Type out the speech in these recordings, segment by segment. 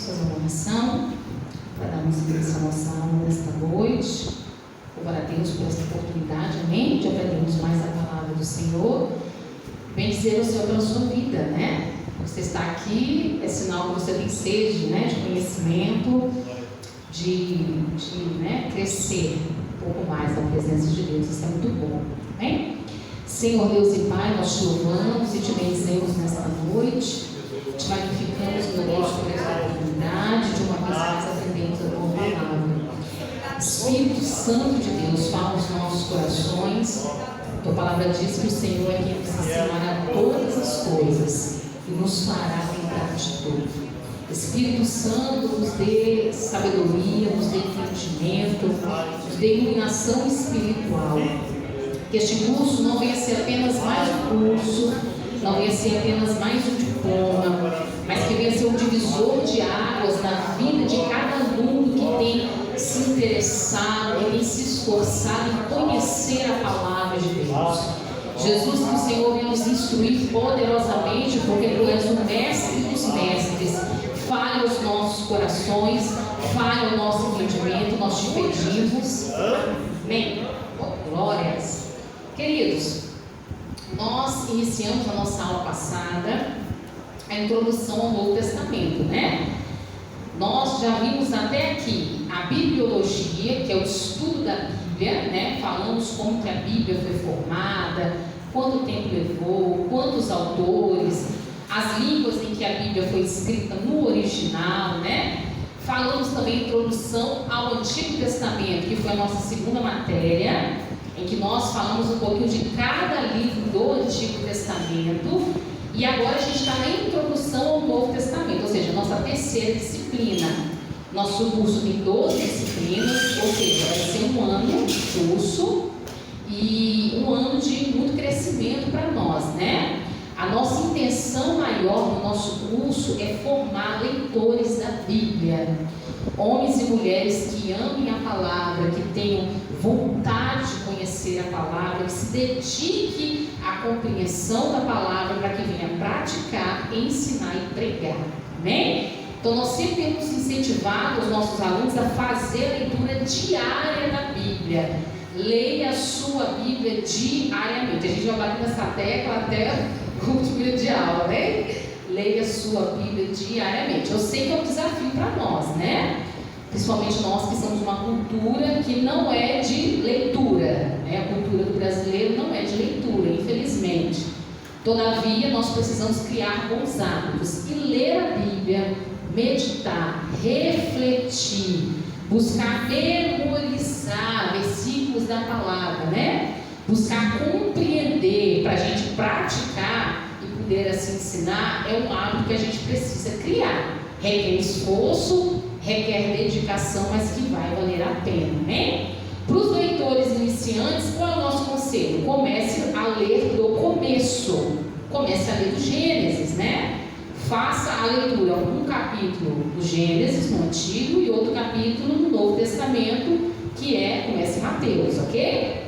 Vamos fazer uma oração para darmos início à nossa aula nesta noite. Louvar a Deus por esta oportunidade, amém? De aprendermos mais a palavra do Senhor. Bem dizer ao Senhor pela sua vida, né? Você está aqui, é sinal que você tem sede, né? De conhecimento, de crescer um pouco mais na presença de Deus. Isso é muito bom, amém? Senhor Deus e Pai, nós te louvamos e te bendizemos nesta noite. Te magnificamos, meu Deus, por esta oportunidade de uma vez mais aprendermos a tua palavra. Espírito Santo de Deus, fala aos nossos corações. Tua palavra diz que o Senhor é quem nos ensinará todas as coisas e nos fará lembrar de tudo. Espírito Santo, nos dê sabedoria, nos dê entendimento, nos dê iluminação espiritual. Que este curso não venha ser apenas mais um curso, não venha ser apenas mais um diploma, mas que venha ser um divisor de águas na vida de cada aluno que tem se interessado, que tem se esforçado em conhecer a palavra de Deus. Jesus, que o Senhor venha nos instruir poderosamente, porque Tu és o mestre dos mestres. Fale aos nossos corações, fale ao nosso entendimento, nós te pedimos. Amém. Glórias. Queridos, nós iniciamos a nossa aula passada a introdução ao Novo Testamento, né? Nós já vimos até aqui a bibliologia, que é o estudo da Bíblia, né? Falamos como que a Bíblia foi formada, quanto tempo levou, quantos autores, as línguas em que a Bíblia foi escrita no original, né? Falamos também introdução ao Antigo Testamento, que foi a nossa segunda matéria, em que nós falamos um pouquinho de cada livro do Antigo Testamento. E agora a gente está na introdução ao Novo Testamento, ou seja, nossa terceira disciplina. Nosso curso tem 12 disciplinas, ou seja, vai ser um ano de curso e um ano de muito crescimento para nós, né? A nossa intenção maior no nosso curso é formar leitores da Bíblia, homens e mulheres que amem a palavra, que tenham vontade de conhecer a palavra, que se dedique à compreensão da palavra para que venha praticar, ensinar e pregar. Amém? Então nós sempre temos incentivado os nossos alunos a fazer a leitura diária da Bíblia. Leia a sua Bíblia diariamente. A gente vai bater nessa tecla até o último dia de aula, né? Leia a sua Bíblia diariamente. Eu sei que é um desafio para nós, né? Principalmente nós que somos uma cultura que não é de leitura, né? A cultura do brasileiro não é de leitura, infelizmente. Todavia, nós precisamos criar bons hábitos e ler a Bíblia, meditar, refletir, buscar memorizar versículos da palavra, né? Buscar compreender para a gente praticar e poder assim ensinar é um hábito que a gente precisa criar. Requer esforço, requer dedicação, mas que vai valer a pena, né? Para os leitores iniciantes, qual é o nosso conselho? Comece a ler do começo. Comece a ler do Gênesis, né? Faça a leitura, um capítulo do Gênesis no Antigo e outro capítulo no Novo Testamento, que comece em Mateus, ok?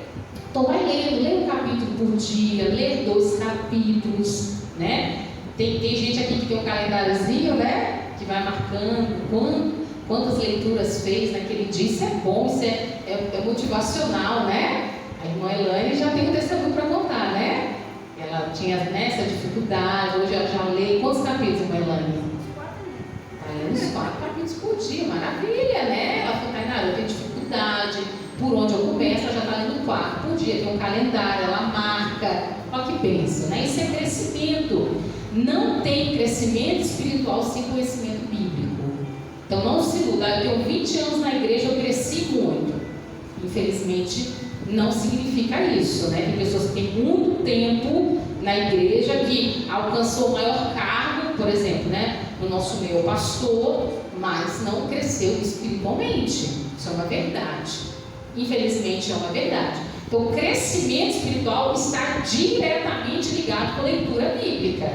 Então vai lendo, lê um capítulo por dia, lê 2 capítulos, né? Tem gente aqui que tem um calendáriozinho, né? Que vai marcando quantas leituras fez naquele dia. Isso é bom, isso é motivacional, né? A irmã Elaine já tem um testemunho para contar, né? Ela tinha essa dificuldade, hoje ela já lê. Quantos capítulos, irmã Elaine? Está lendo uns 4 capítulos por dia, maravilha, né? Ela falou, Tainara, eu tenho dificuldade, por onde eu começo, ela já está lendo 4 por dia, tem um calendário, ela marca. Olha que bênção, né? Isso é crescimento. Não tem crescimento espiritual sem conhecimento bíblico. Então não se iluda. Eu tenho 20 anos na igreja, eu cresci muito. Infelizmente não significa isso, né? Tem pessoas que têm muito tempo na igreja, que alcançou o maior cargo, por exemplo, né? No nosso meio pastor, mas não cresceu espiritualmente. Isso é uma verdade. Infelizmente é uma verdade. Então o crescimento espiritual está diretamente ligado com a leitura bíblica.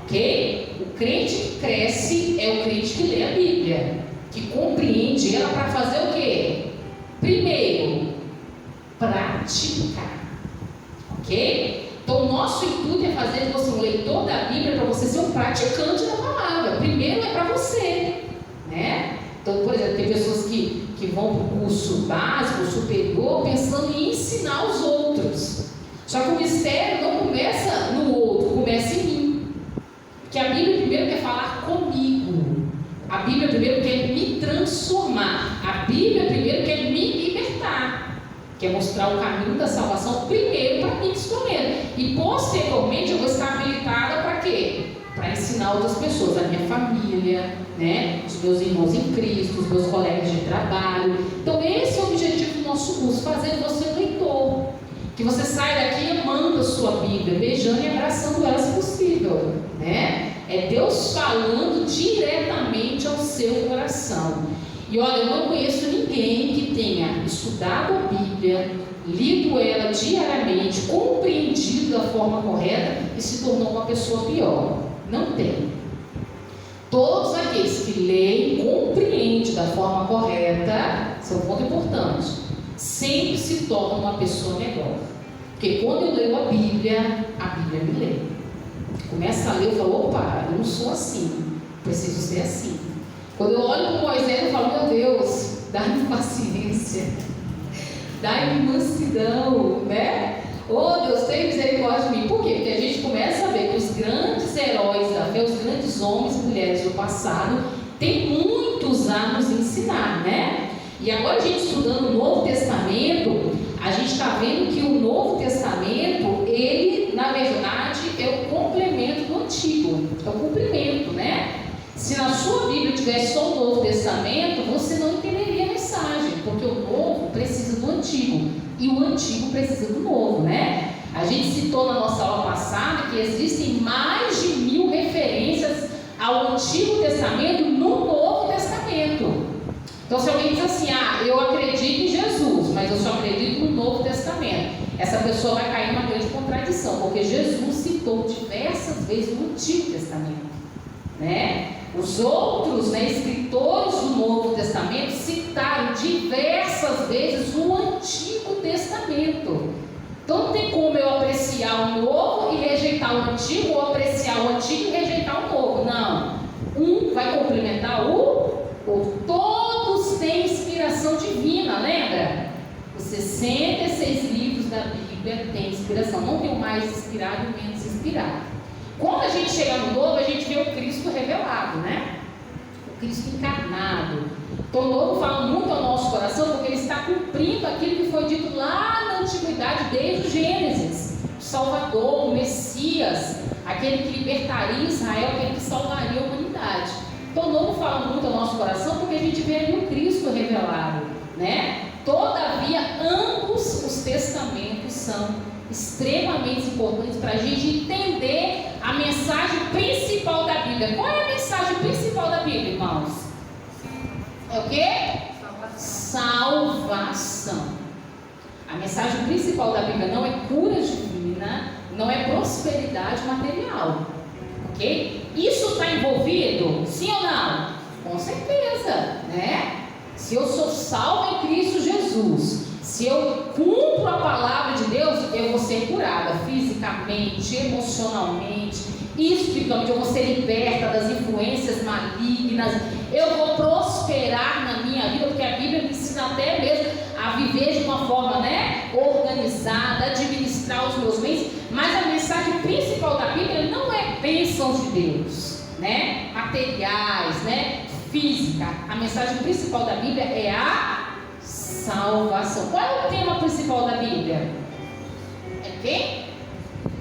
Ok? O crente que cresce é o crente que lê a Bíblia, que compreende ela para fazer o quê? Primeiro, praticar. Ok? Então o nosso intuito é fazer de você um leitor da Bíblia para você ser um praticante da palavra. Primeiro é para você. Então, por exemplo, tem pessoas que vão para o curso básico, superior, pensando em ensinar os outros. Só que o mistério não começa no outro, começa em mim. Porque a Bíblia primeiro quer falar comigo. A Bíblia primeiro quer me transformar. A Bíblia primeiro quer me libertar. Quer mostrar o caminho da salvação primeiro para mim que estou lendo. E posteriormente eu vou estar habilitada para quê? Para ensinar outras pessoas, a minha família, né? Os meus irmãos em Cristo, os meus colegas de trabalho. Então esse é o objetivo do nosso curso, fazer você um leitor. Que você saia daqui amando a sua Bíblia, beijando e abraçando ela se possível, né? É Deus falando diretamente ao seu coração. E olha, eu não conheço ninguém que tenha estudado a Bíblia, lido ela diariamente, compreendido da forma correta e se tornou uma pessoa pior. Não tem. Todos aqueles que leem, compreendem da forma correta, esse é um ponto importante, sempre se tornam uma pessoa melhor. Porque quando eu leio a Bíblia me lê. Começa a ler, eu falo, opa, eu não sou assim, preciso ser assim. Quando eu olho para Moisés, eu falo, meu Deus, dá-me paciência, dá-me mansidão, né? Oh Deus, tem misericórdia de mim. Por quê? Porque a gente começa a ver que os grandes heróis da fé, os grandes homens e mulheres do passado, têm muitos a nos ensinar, né? E agora a gente estudando o Novo Testamento, a gente está vendo que o Novo Testamento, ele, na verdade, é o complemento do Antigo, é o cumprimento, né? Se na sua Bíblia tivesse só o Novo Testamento, você não entenderia a mensagem, porque o Novo precisa do Antigo, e o Antigo precisa do Novo, né? A gente citou na nossa aula passada que existem mais de 1000 referências ao Antigo Testamento no Novo Testamento. Então, se alguém diz assim, eu acredito em Jesus, mas eu só acredito no Novo Testamento, essa pessoa vai cair numa grande contradição, porque Jesus citou diversas vezes o Antigo Testamento, né? Os outros, né, escritores do Novo Testamento citaram diversas vezes o Antigo Testamento. Então, não tem como eu apreciar o Novo e rejeitar o Antigo, ou apreciar o Antigo e rejeitar o Novo. Não. Um vai complementar o outro. Todos têm inspiração divina, lembra? Os 66 livros da Bíblia têm inspiração. Não tem o mais inspirado e o menos inspirado. Quando a gente chega no Novo, a gente vê o Cristo revelado, né? O Cristo encarnado. Então o Novo fala muito ao nosso coração, porque ele está cumprindo aquilo que foi dito lá na antiguidade, desde o Gênesis. O Salvador, o Messias, aquele que libertaria Israel, aquele que salvaria a humanidade. Então o Novo fala muito ao nosso coração, porque a gente vê ali o Cristo revelado, né? Todavia, ambos os testamentos são extremamente importantes para a gente entender a mensagem principal da Bíblia. Qual é a mensagem principal da Bíblia, irmãos? É o quê? Salvação. A mensagem principal da Bíblia não é cura divina, não é prosperidade material, ok? Isso está envolvido? Sim ou não? Com certeza, né? Se eu sou salvo em Cristo Jesus, se eu cumpro a palavra de Deus, eu vou ser curada fisicamente, emocionalmente, espiritualmente, eu vou ser liberta das influências malignas, eu vou prosperar na minha vida, porque a Bíblia me ensina até mesmo a viver de uma forma, né, organizada, administrar os meus bens. Mas a mensagem principal da Bíblia não é bênçãos de Deus, né, materiais, né, física. A mensagem principal da Bíblia é a salvação. Qual é o tema principal da Bíblia? É quem?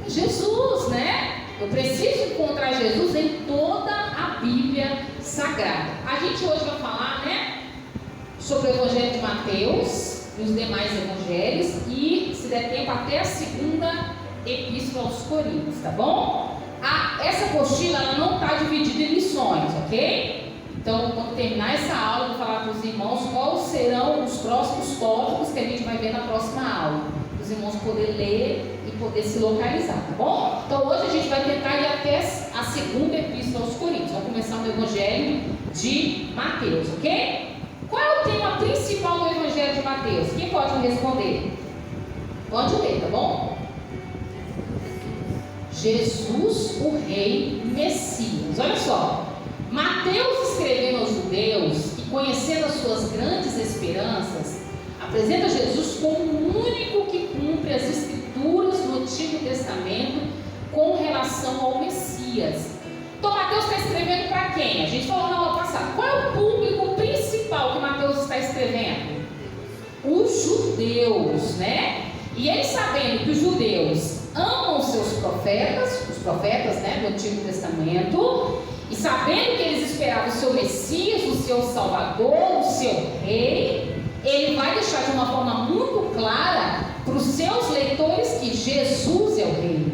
É Jesus, né? Eu preciso encontrar Jesus em toda a Bíblia Sagrada. A gente hoje vai falar, né, sobre o Evangelho de Mateus e os demais evangelhos, e, se der tempo, até a segunda epístola aos Coríntios, tá bom? Essa apostila, ela não está dividida em lições, ok? Então, quando terminar essa aula, eu vou falar para os irmãos quais serão os próximos tópicos que a gente vai ver na próxima aula, para os irmãos poderem ler e poder se localizar, tá bom? Então, hoje a gente vai tentar ir até a segunda epístola aos Coríntios. Vamos começar no Evangelho de Mateus, ok? Qual é o tema principal do Evangelho de Mateus? Quem pode me responder? Pode ler, tá bom? Jesus, o Rei Messias. Olha só. Mateus escrevendo aos judeus, e conhecendo as suas grandes esperanças, apresenta Jesus como o único que cumpre as escrituras do Antigo Testamento com relação ao Messias. Então Mateus está escrevendo para quem? A gente falou na aula passada. Qual é o público principal que Mateus está escrevendo? Os judeus, né? E ele, sabendo que os judeus amam os seus profetas, os profetas, né, do Antigo Testamento, e sabendo que eles esperavam o seu Messias, o seu Salvador, o seu Rei, ele vai deixar de uma forma muito clara para os seus leitores que Jesus é o Rei.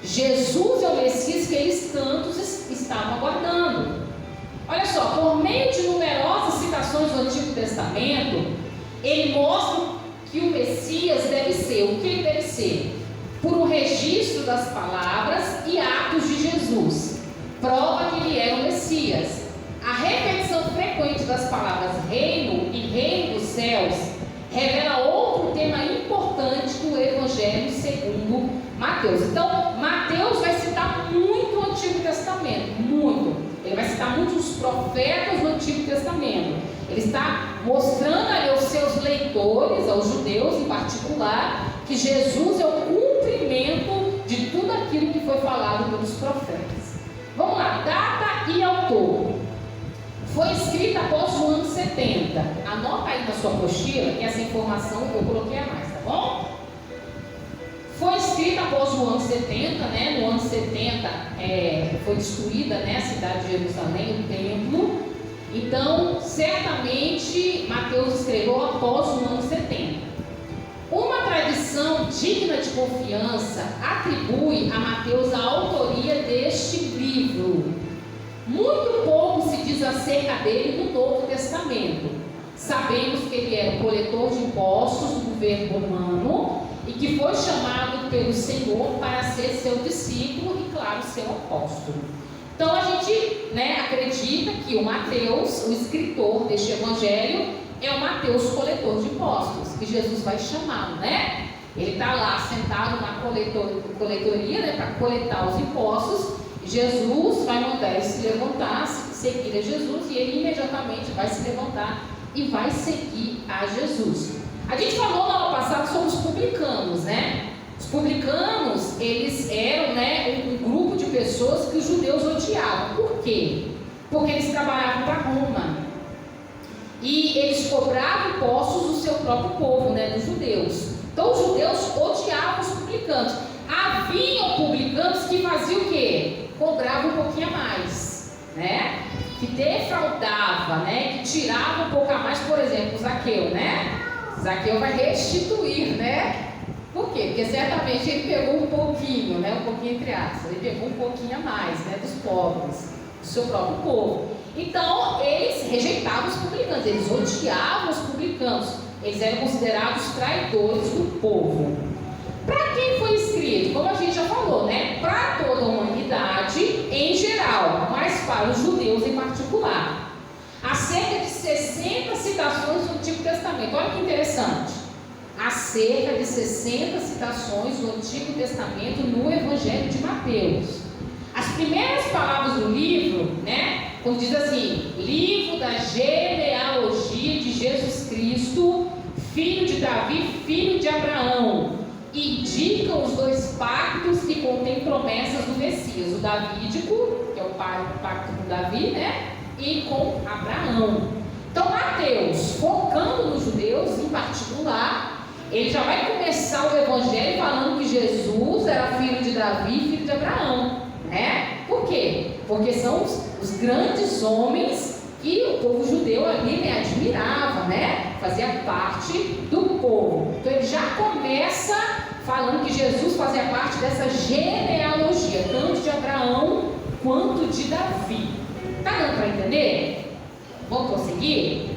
Jesus é o Messias que eles tantos estavam aguardando. Olha só, por meio de numerosas citações do Antigo Testamento, ele mostra que o Messias deve ser, o que ele deve ser? Por um registro das palavras e atos de Jesus. Prova que ele é o Messias. A repetição frequente das palavras reino e reino dos céus revela outro tema importante do Evangelho segundo Mateus. Então, Mateus vai citar muito o Antigo Testamento, muito. Ele vai citar muito os profetas do Antigo Testamento. Ele está mostrando ali aos seus leitores, aos judeus em particular, que Jesus é o cumprimento de tudo aquilo que foi falado pelos profetas. Vamos lá, data e autor. Foi escrita após o ano 70. Anota aí na sua apostila, que essa informação eu coloquei a mais, tá bom? Foi escrita após o ano 70, né? No ano 70 foi destruída, né, a cidade de Jerusalém, o templo. Então, certamente, Mateus escreveu após o ano 70. Uma tradição digna de confiança atribui a Mateus a autoria deste livro. Muito pouco se diz acerca dele no Novo Testamento. Sabemos que ele era um coletor de impostos do governo romano e que foi chamado pelo Senhor para ser seu discípulo e, claro, seu apóstolo. Então a gente, né, acredita que o Mateus, o escritor deste evangelho, é o Mateus coletor de impostos, que Jesus vai chamá-lo, né? Ele está lá sentado na coletoria, né, para coletar os impostos. Jesus vai mandar ele se levantar, seguir a Jesus, e ele imediatamente vai se levantar e vai seguir a Jesus. A gente falou na aula passada sobre os publicanos, né? Os publicanos, eles eram, né, um grupo de pessoas que os judeus odiavam. Por quê? Porque eles trabalhavam para Roma. E eles cobravam impostos do seu próprio povo, né, dos judeus. Então os judeus odiavam os publicanos. Haviam publicanos que faziam o quê? Cobravam um pouquinho a mais, né? Que defraudava, né? Que tirava um pouco a mais. Por exemplo, Zaqueu, né? Zaqueu vai restituir, né? Por quê? Porque certamente ele pegou um pouquinho, né? Um pouquinho entre aspas. Ele pegou um pouquinho a mais, né? Dos pobres, do seu próprio povo. Então, eles rejeitavam os publicanos, eles odiavam os publicanos. Eles eram considerados traidores do povo. Para quem foi escrito? Como a gente já falou, né? Para toda a humanidade em geral, mas para os judeus em particular. Há cerca de 60 citações do Antigo Testamento. Olha que interessante. Há cerca de 60 citações do Antigo Testamento no Evangelho de Mateus. As primeiras palavras do livro, né? Quando diz assim, livro da genealogia de Jesus Cristo, filho de Davi, filho de Abraão, indicam os dois pactos que contêm promessas do Messias, o davídico, que é o pacto com Davi, né? E com Abraão. Então Mateus, focando nos judeus em particular, ele já vai começar o evangelho falando que Jesus era filho de Davi, filho de Abraão, né? Por quê? Porque são os grandes homens que o povo judeu ali, né, admirava, né? Fazia parte do povo. Então ele já começa falando que Jesus fazia parte dessa genealogia, tanto de Abraão quanto de Davi. Tá dando para entender? Vamos prosseguir?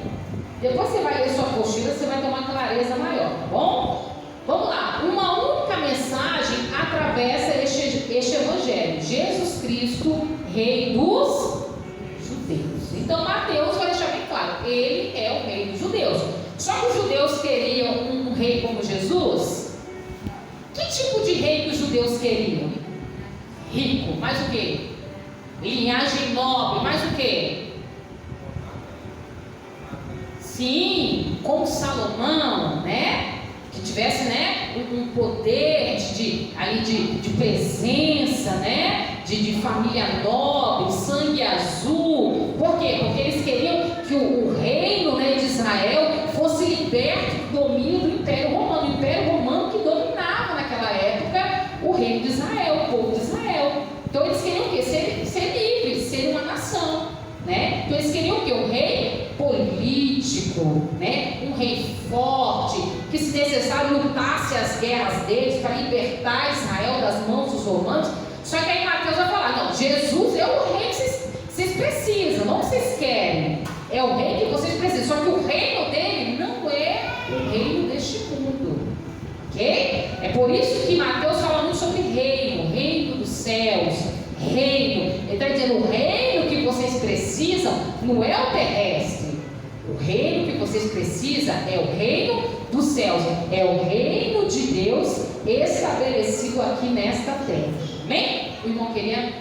Depois você vai ler sua apostila, você vai ter uma clareza maior, tá bom? Vamos lá. Uma única mensagem atravessa este evangelho. Jesus Cristo, Rei dos judeus. Então Mateus vai deixar bem claro, ele é o rei dos judeus. Só que os judeus queriam um rei como Jesus. Que tipo de rei que os judeus queriam? Rico, mais o quê? Linhagem nobre, mais o quê? Sim, como Salomão, né? Que tivesse, né, um poder de presença, né? De família nobre, sangue azul. Por quê? Porque eles queriam que o reino, né, de Israel fosse liberto do domínio do Império Romano. O Império Romano que dominava naquela época o reino de Israel, o povo de Israel. Então eles queriam o quê? Ser livres, ser uma nação, né? Então eles queriam o quê? Um rei político, né? Um rei forte, que se necessário lutasse as guerras deles para libertar Israel das mãos dos romanos. Só que aí Mateus vai falar, não, Jesus é o rei que vocês precisam, não que vocês querem, é o rei que vocês precisam, só que o reino dele não é o reino deste mundo, ok? É por isso que Mateus fala muito sobre reino dos céus, reino. Ele está dizendo, o reino que vocês precisam não é o terrestre, o reino que vocês precisam é o reino dos céus, é o reino de Deus estabelecido aqui nesta terra. Amém? O irmão queria?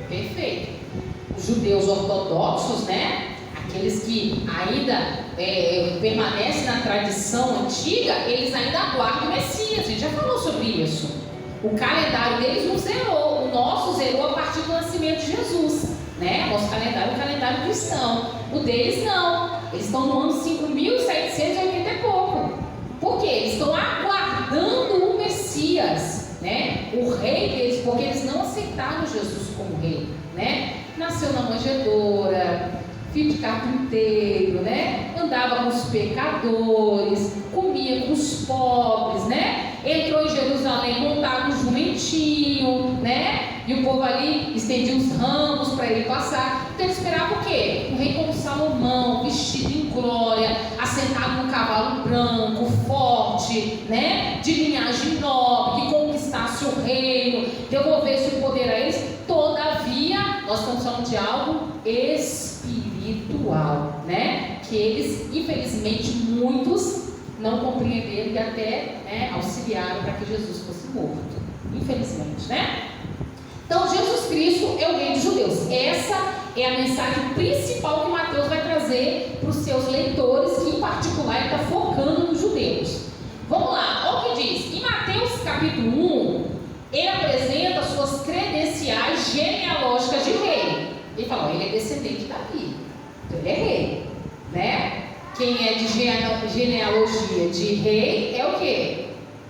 Perfeito. Os judeus ortodoxos, né? Aqueles que ainda permanecem na tradição antiga, eles ainda aguardam o Messias. A gente já falou sobre isso. O calendário deles não zerou, o nosso zerou a partir do nascimento de Jesus, né? Nosso calendário é o calendário cristão. O deles não. Eles estão no ano 5.780 e pouco. Por quê? Eles estão aguardando o Messias, né? O rei deles, porque eles não aceitaram Jesus como rei, né? Nasceu na manjedoura, filho de carpinteiro, né? Andava com os pecadores, comia com os pobres, né? Entrou em Jerusalém montado um jumentinho, né? E o povo ali estendia os ramos para ele passar. Então ele esperava o quê? Um rei como Salomão, vestido em glória, assentado num cavalo branco, forte, né? De linhagem nobre, que conquistasse o reino, devolvesse o poder a eles. Todavia, nós estamos falando de algo espiritual, né? Que eles, infelizmente, muitos não compreenderam e até, né, auxiliaram para que Jesus fosse morto, infelizmente, né? Então Jesus Cristo é o rei dos judeus. Essa é a mensagem principal que Mateus vai trazer para os seus leitores, que em particular ele está focando nos judeus. Vamos lá, olha o que diz. Em Mateus capítulo 1, ele apresenta suas credenciais genealógicas de rei. Ele fala, ó, ele é descendente de Davi, então ele é rei, né? Quem é de genealogia de rei é o quê?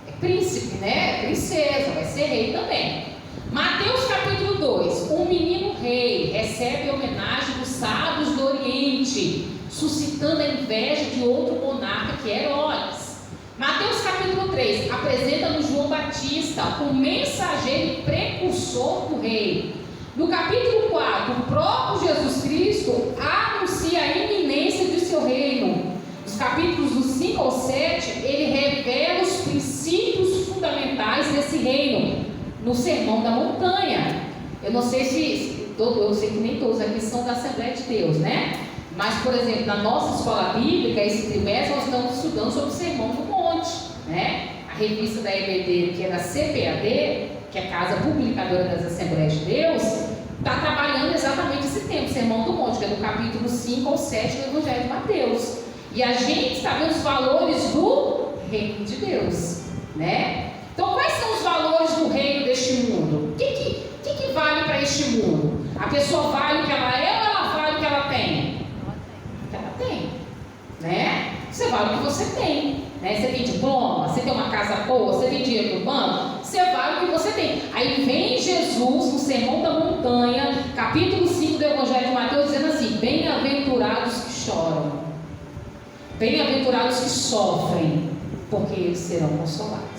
É príncipe, né? É princesa, vai ser rei também. Mateus capítulo 2, um menino rei recebe homenagem dos sábios do Oriente, suscitando a inveja de outro monarca que é Herodes. Mateus capítulo 3, apresenta-nos João Batista, o mensageiro e precursor do rei. No capítulo 4, o próprio Jesus Cristo anuncia a iminência de seu reino. Nos capítulos do 5 ao 7, ele revela os princípios fundamentais desse reino, no Sermão da Montanha. Eu não sei eu sei que nem todos aqui são da Assembleia de Deus, né? Mas, por exemplo, na nossa escola bíblica, esse trimestre nós estamos estudando sobre o Sermão do Monte, né? A revista da EBD, que é da CPAD, que é a Casa Publicadora das Assembleias de Deus, está trabalhando exatamente esse tema, o Sermão do Monte, que é do capítulo 5 ao 7 do Evangelho de Mateus. E a gente está vendo os valores do reino de Deus, né? Então, quais são os valores do reino deste mundo? O que vale para este mundo? A pessoa vale o que ela é ou ela vale o que ela tem? O que ela tem, né? Você vale o que você tem, né? Você tem diploma, você tem uma casa boa, você tem dinheiro no banco, você vale o que você tem. Aí vem Jesus no Sermão da Montanha, capítulo 5 do Evangelho de Mateus, dizendo assim: bem-aventurados que choram, bem-aventurados que sofrem, porque eles serão consolados.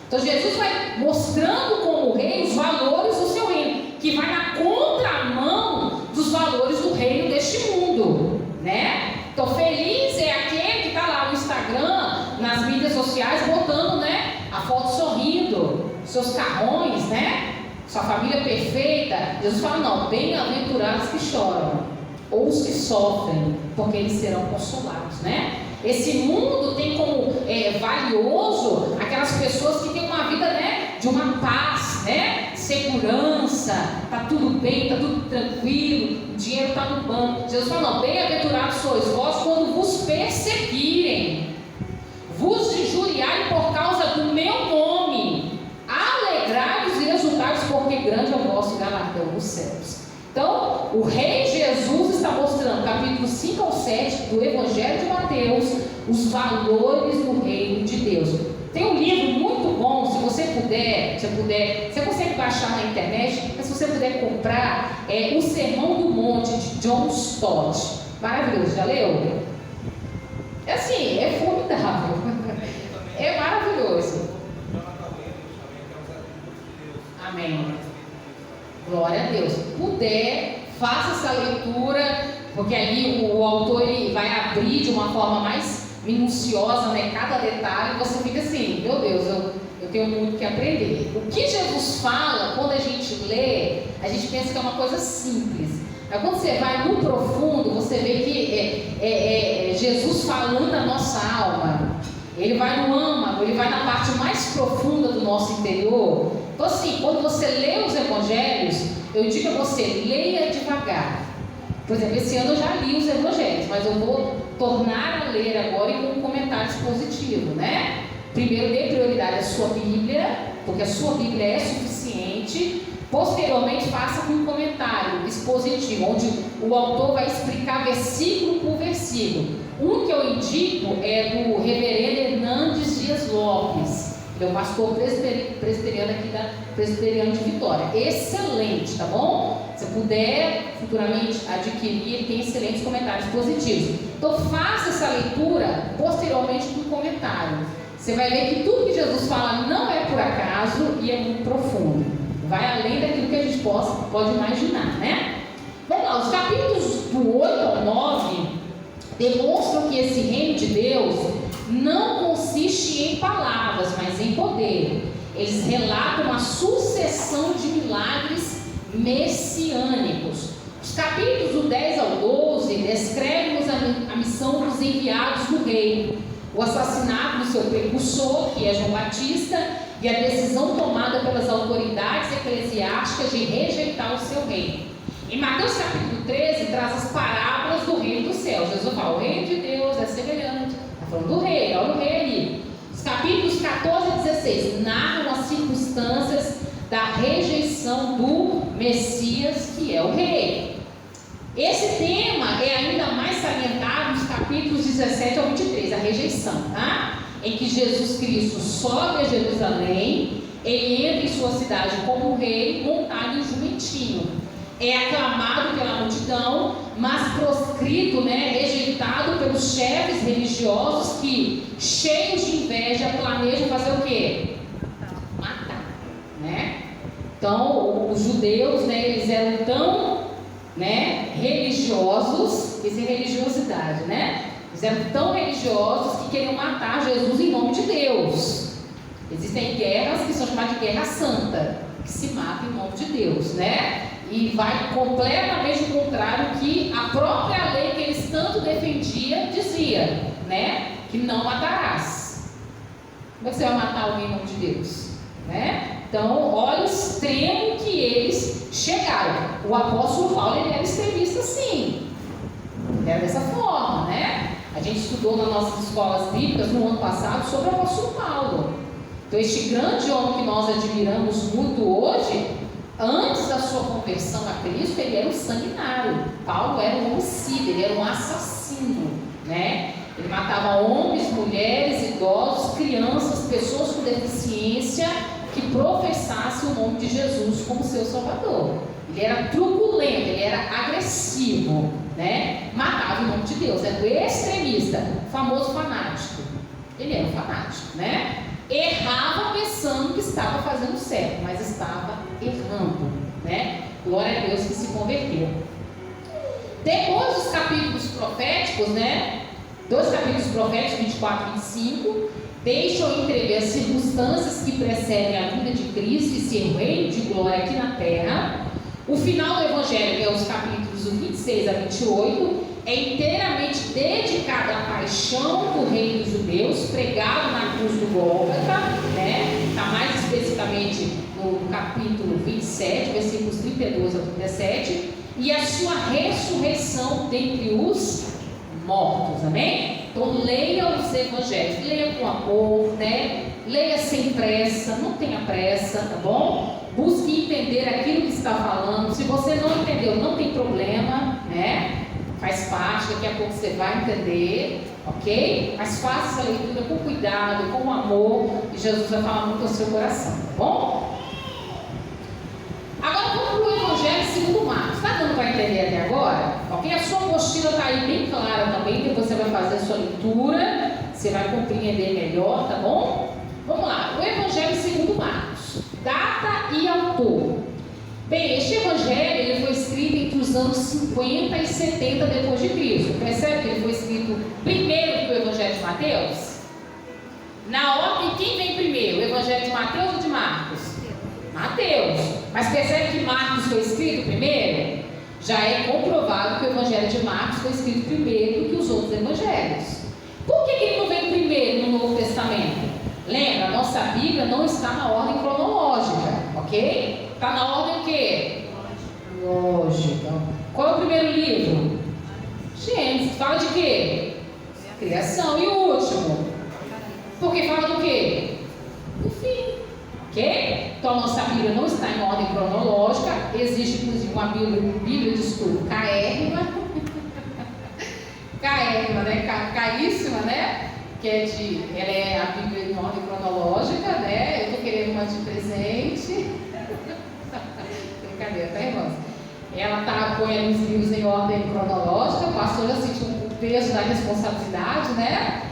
Então Jesus vai mostrando como rei os valores do seu reino, que vai na contramão dos valores do reino deste mundo, né? Então feliz é aquele que está lá no Instagram, nas mídias sociais, botando, né, a foto sorrindo, seus carrões, né? Sua família perfeita. Jesus fala, não, bem-aventurados que choram, ou os que sofrem, porque eles serão consolados, né? Esse mundo tem como valioso aquelas pessoas que têm uma vida, né, de uma paz, né? Segurança, está tudo bem, está tudo tranquilo, o dinheiro está no banco. Jesus falou: bem-aventurados sois vós quando vos perseguirem, vos injuriarem por causa do meu nome, alegrai-vos e exultai-vos, porque grande é o vosso galardão nos céus. Então, o Rei Jesus está mostrando, capítulo 5 ao 7 do Evangelho de Mateus, os valores do reino de Deus. Tem um livro muito bom, se você puder, você consegue baixar na internet, mas se você puder comprar, é O Sermão do Monte, de John Stott. Maravilhoso, já leu? É assim, é formidável. É maravilhoso. Amém. Glória a Deus. Puder, faça essa leitura, porque ali o autor ele vai abrir de uma forma mais minuciosa, né, cada detalhe. Você fica assim: meu Deus, eu tenho muito que aprender. O que Jesus fala, quando a gente lê, a gente pensa que é uma coisa simples. Mas quando você vai no profundo, você vê que é Jesus falando a nossa alma. Ele vai no âmago, ele vai na parte mais profunda do nosso interior. Então assim, quando você lê os evangelhos, eu digo a você, leia devagar. Por exemplo, esse ano eu já li os evangelhos, mas eu vou tornar a ler agora e com comentários positivos, né? Primeiro, dê prioridade à sua Bíblia, porque a sua Bíblia é suficiente. Posteriormente, faça com um comentário expositivo, onde o autor vai explicar versículo por versículo. Um que eu indico é do reverendo Hernandes Dias Lopes. Ele é o pastor presbiteriano aqui da Presbiteriana de Vitória. Excelente, tá bom? Se puder futuramente adquirir, ele tem excelentes comentários positivos. Então faça essa leitura posteriormente com comentário. Você vai ver que tudo que Jesus fala não é por acaso e é muito profundo. Vai além daquilo que a gente pode imaginar, né? Vamos lá, os capítulos do 8 ao 9 demonstram que esse reino de Deus não consiste em palavras, mas em poder. Eles relatam uma sucessão de milagres messiânicos. Os capítulos do 10 ao 12 descrevem-nos a missão dos enviados do rei, o assassinato do seu precursor, que é João Batista, e a decisão tomada pelas autoridades eclesiásticas de rejeitar o seu reino. Em Mateus capítulo 13, traz as parábolas do reino dos céus. Jesus fala: o reino de Deus é semelhante. Está falando do rei, olha o rei ali. Os capítulos 14 e 16 narram as circunstâncias da rejeição do Messias, que é o rei. Esse tema é ainda mais salientado nos capítulos 17 ao 23, a rejeição, tá? Em que Jesus Cristo sobe a Jerusalém, ele entra em sua cidade como rei, montado em jumentinho. É aclamado pela multidão, mas proscrito, né, rejeitado pelos chefes religiosos que, cheios de inveja, planejam fazer o quê? Matar, né? Então, os judeus, né, eles eram tão, né, religiosos, isso é religiosidade, né? Eles eram tão religiosos que queriam matar Jesus em nome de Deus. Existem guerras que são chamadas de guerra santa, que se matam em nome de Deus, né? E vai completamente ao contrário que a própria lei que eles tanto defendiam dizia, né? Que não matarás. Como é que você vai matar alguém em nome de Deus? Né? Então, olha o extremo que eles chegaram. O apóstolo Paulo, ele era extremista, sim. Era dessa forma, né? A gente estudou nas nossas escolas bíblicas no ano passado sobre o apóstolo Paulo. Então, este grande homem que nós admiramos muito hoje, antes da sua conversão a Cristo, ele era um sanguinário. Paulo era um homicida, ele era um assassino, né? Ele matava homens, mulheres, idosos, crianças, pessoas com deficiência que professassem o nome de Jesus como seu Salvador. Ele era truculento, ele era agressivo, né? Matava o nome de Deus, era do extremista, famoso fanático. Ele era um fanático, né? Errava pensando que estava fazendo certo, mas estava errando, né? Glória a Deus que se converteu. Depois dos capítulos proféticos, né? Dois capítulos proféticos, 24 e 25, deixam entrever as circunstâncias que precedem a vinda de Cristo e seu reino de glória aqui na terra. O final do Evangelho, que é os capítulos 26 a 28, é inteiramente dedicado à paixão do rei dos judeus, pregado na cruz do Gólgota, né? Está mais especificamente no capítulo 27, versículos 32 a 37, e a sua ressurreição dentre os mortos, amém? Então leia os evangelhos, leia com amor, né? Leia sem pressa, não tenha pressa, tá bom? Busque entender aquilo que está falando. Se você não entendeu, não tem problema, né? Faz parte, daqui a pouco você vai entender, ok? Mas faça essa leitura com cuidado, com amor, e Jesus vai falar muito ao seu coração, tá bom? Agora vamos para o Evangelho segundo Marcos. Está dando para entender até agora? Ok? A sua apostila está aí bem clara também, depois você vai fazer a sua leitura, você vai compreender melhor, tá bom? Vamos lá, o Evangelho segundo Marcos. Data e autor. Bem, este evangelho ele foi escrito entre os anos 50 e 70 depois de Cristo. Percebe que ele foi escrito primeiro que o Evangelho de Mateus? Na ordem, quem vem primeiro? O Evangelho de Mateus ou de Marcos? Mateus. Mas percebe que Marcos foi escrito primeiro? Já é comprovado que o Evangelho de Marcos foi escrito primeiro do que os outros evangelhos. Por que ele não vem primeiro no Novo Testamento? Lembra, a nossa Bíblia não está na ordem cronológica, ok? Está na ordem o quê? Lógica. Qual é o primeiro livro? Gênesis. Fala de quê? Criação. E o último? Porque fala do quê? Do fim. Ok? Então a nossa Bíblia não está em ordem cronológica. Existe inclusive uma Bíblia de estudo caérrima. Caérrima, né? Caríssima, né? Ela é a Bíblia em ordem cronológica, né? Eu estou querendo uma de presente. Brincadeira, tá, irmãos? Ela põe os livros em ordem cronológica. O pastor já sentiu o peso da responsabilidade, né?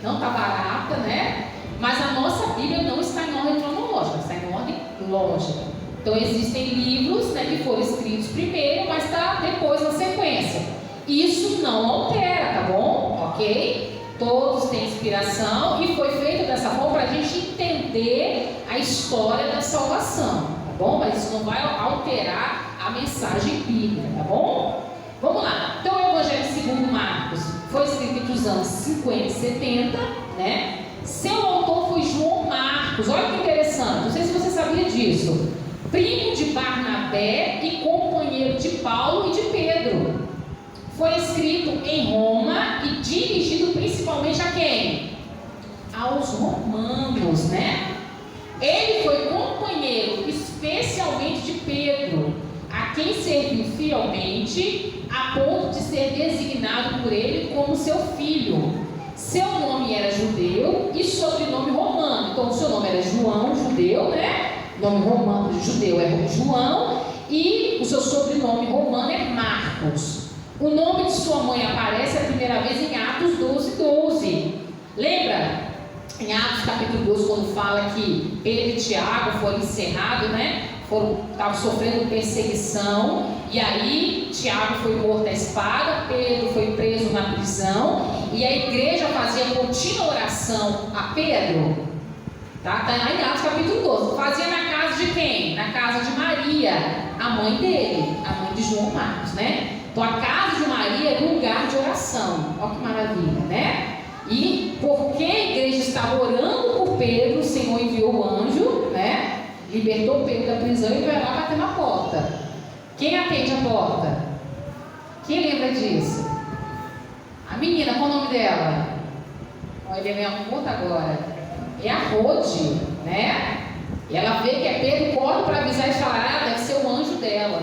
Não está barata, né? Mas a nossa Bíblia não está em ordem cronológica, está em ordem lógica. Então existem livros, né, que foram escritos primeiro, mas está depois na sequência. Isso não altera, tá bom? Ok? Todos têm inspiração e foi feito dessa forma para a gente entender a história da salvação, tá bom? Mas isso não vai alterar a mensagem bíblica, tá bom? Vamos lá. Então o Evangelho segundo Marcos foi escrito entre os anos 50 e 70, né? Seu autor foi João Marcos. Olha que interessante, não sei se você sabia disso. Primo de Barnabé e companheiro de Paulo e de Pedro. Foi escrito em Roma e dirigido principalmente a quem? Aos romanos, né? Ele foi companheiro especialmente de Pedro, a quem serviu fielmente, a ponto de ser designado por ele como seu filho. Seu nome era judeu e sobrenome romano. Então, o seu nome era João, judeu, né? Nome romano, judeu é João, e o seu sobrenome romano é Marcos. O nome de sua mãe aparece a primeira vez em Atos 12:12. Lembra? Em Atos capítulo 12, quando fala que Pedro e Tiago foram encerrados, né? Estavam sofrendo perseguição, e aí Tiago foi morto à espada, Pedro foi preso na prisão, e a igreja fazia contínua oração a Pedro. Tá lá em Atos capítulo 12. Fazia na casa de quem? Na casa de Maria, a mãe dele, a mãe de João Marcos, né? Então a casa de Maria é um lugar de oração. Olha que maravilha, né? E porque a igreja estava orando por Pedro, o Senhor enviou o anjo, né? Libertou Pedro da prisão e vai lá bater na porta. Quem atende a porta? Quem lembra disso? A menina, qual o nome dela? Olha, minha conta agora. É a Rode, né? E ela vê que é Pedro, corre para avisar e falar, deve ser o anjo dela,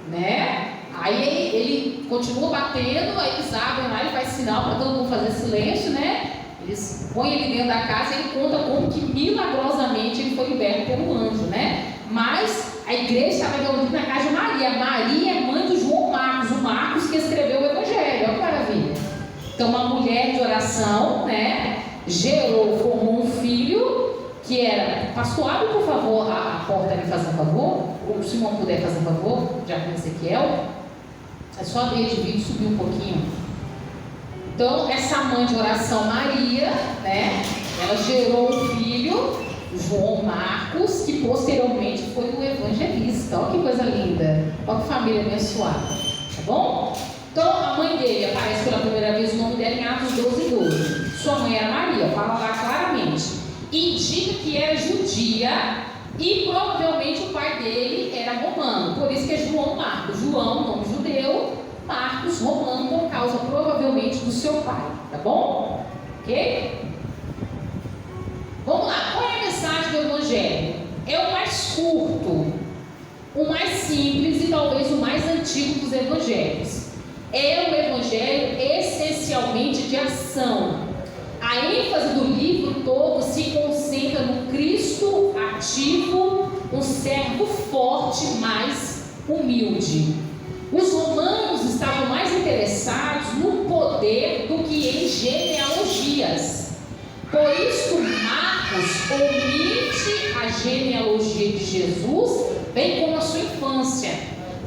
né? Aí ele continua batendo, aí eles abrem lá, ele faz sinal para todo mundo fazer silêncio, né? Eles põem ele dentro da casa e ele conta como que milagrosamente ele foi liberto pelo anjo, né? Mas a igreja estava reunida na casa de Maria. Maria é mãe do João Marcos, o Marcos que escreveu o Evangelho. Olha que maravilha. Então uma mulher de oração, né? Formou um filho que era... Pastor, abre por favor a porta ali, faz um favor. Ou se não puder fazer um favor, já com Ezequiel. É só abrir de vídeo e subir um pouquinho. Então, essa mãe de oração, Maria, né? Ela gerou um filho, João Marcos, que posteriormente foi um evangelista. Olha que coisa linda. Olha que família abençoada. Tá bom? Então, a mãe dele aparece pela primeira vez, o nome dela em Atos 12:12. Sua mãe era Maria. Fala lá genealogia e provavelmente o pai dele era romano, por isso que é João Marcos. João, nome judeu, Marcos, romano, por causa provavelmente do seu pai, tá bom? Ok? Vamos lá, qual é a mensagem do Evangelho? É o mais curto, o mais simples e talvez o mais antigo dos Evangelhos. É um Evangelho essencialmente de ação. A ênfase do livro todo se concentra no Cristo ativo, um servo forte, mas humilde. Os romanos estavam mais interessados no poder do que em genealogias. Por isso, Marcos omite a genealogia de Jesus, bem como a sua infância.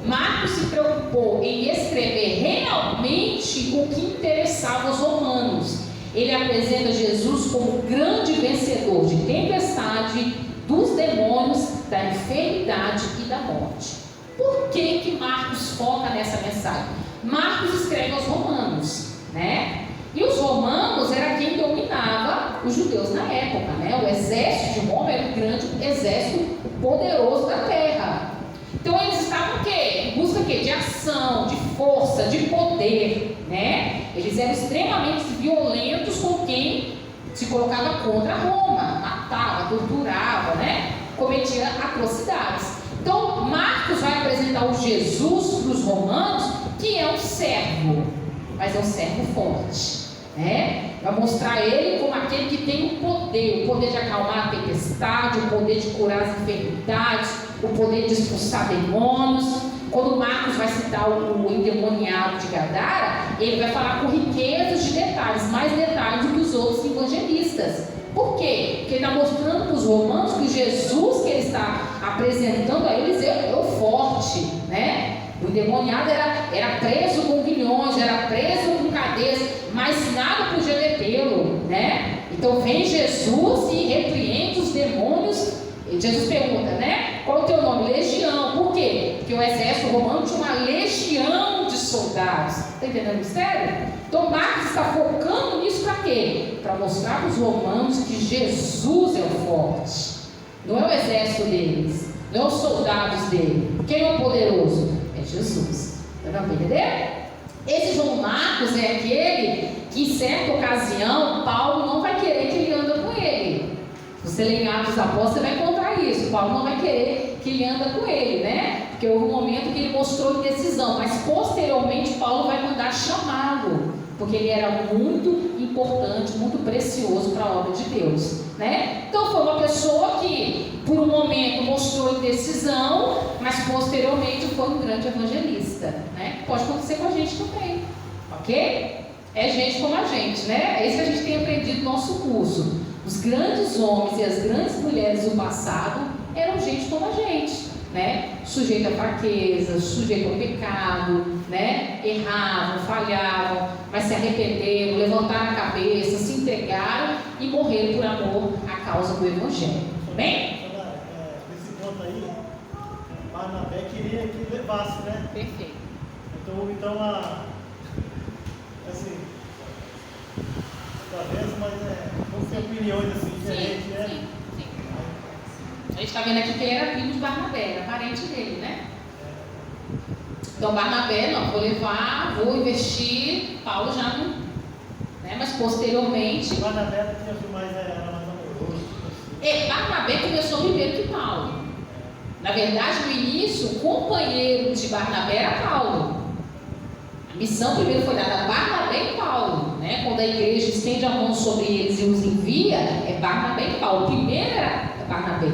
Marcos se preocupou em escrever realmente o que interessava aos romanos. Ele apresenta Jesus como grande vencedor de tempestade, dos demônios, da enfermidade e da morte. Por que Marcos foca nessa mensagem? Marcos escreve aos romanos, né? E os romanos era quem dominava os judeus na época, né? O exército de Roma era um grande exército poderoso da terra. Então eles estavam o quê? Em busca o quê? De ação, de força, de poder, né? Eles eram extremamente violentos com quem se colocava contra Roma, matava, torturava, né? Cometia atrocidades. Então Marcos vai apresentar o Jesus para os romanos, que é um servo, mas é um servo forte, né? Vai mostrar ele como aquele que tem o poder de acalmar a tempestade, o poder de curar as enfermidades, o poder de expulsar demônios. Quando Marcos vai citar o endemoniado de Gadara, ele vai falar com riquezas de detalhes, mais detalhes do que os outros evangelistas. Por quê? Porque ele está mostrando para os romanos que o Jesus que ele está apresentando a eles é o forte, né? O endemoniado era preso com grilhões, era preso com cadeias, mas nada podia detê-lo, né? Então vem Jesus e repreende os demônios. E Jesus pergunta, né? Qual é o teu nome? Legião. Por quê? Porque o exército romano tinha uma legião de soldados. Está entendendo o mistério? Então Marcos está focando nisso para quê? Para mostrar para os romanos que Jesus é o forte. Não é o exército deles, não é os soldados dele. Quem é o poderoso? É Jesus. Está dando para entender? Esse João Marcos é aquele que em certa ocasião Paulo não vai querer que ele ande com ele. Se você ler em Atos dos Apóstolos, você vai encontrar isso. Paulo não vai querer que ele anda com ele, né? Porque houve um momento que ele mostrou indecisão, mas posteriormente Paulo vai mandar chamá-lo, porque ele era muito importante, muito precioso para a obra de Deus, né? Então foi uma pessoa que por um momento mostrou indecisão, mas posteriormente foi um grande evangelista, né? Pode acontecer com a gente também, ok? É gente como a gente, né? É isso que a gente tem aprendido no nosso curso. Os grandes homens e as grandes mulheres do passado eram gente como a gente, né? Sujeito a fraquezas, sujeito ao pecado, né? Erravam, falhavam, mas se arrependeram, levantaram a cabeça, se entregaram e morreram por amor à causa do Evangelho. Bem? Nesse ponto aí, Barnabé queria que levasse, né? Perfeito. Então assim, talvez, mas vamos ter opiniões assim diferentes, né? Sim. A gente está vendo aqui que ele era filho de Barnabé, era parente dele, né? Então Barnabé, não, vou levar, vou investir, Paulo já não, né? Mas posteriormente... Barnabé era mais amoroso. Barnabé começou primeiro que Paulo. Na verdade, no início, o companheiro de Barnabé era Paulo. A missão primeiro foi dada a Barnabé e Paulo, né? Quando a igreja estende a mão sobre eles e os envia, é Barnabé e Paulo. Primeiro era Barnabé.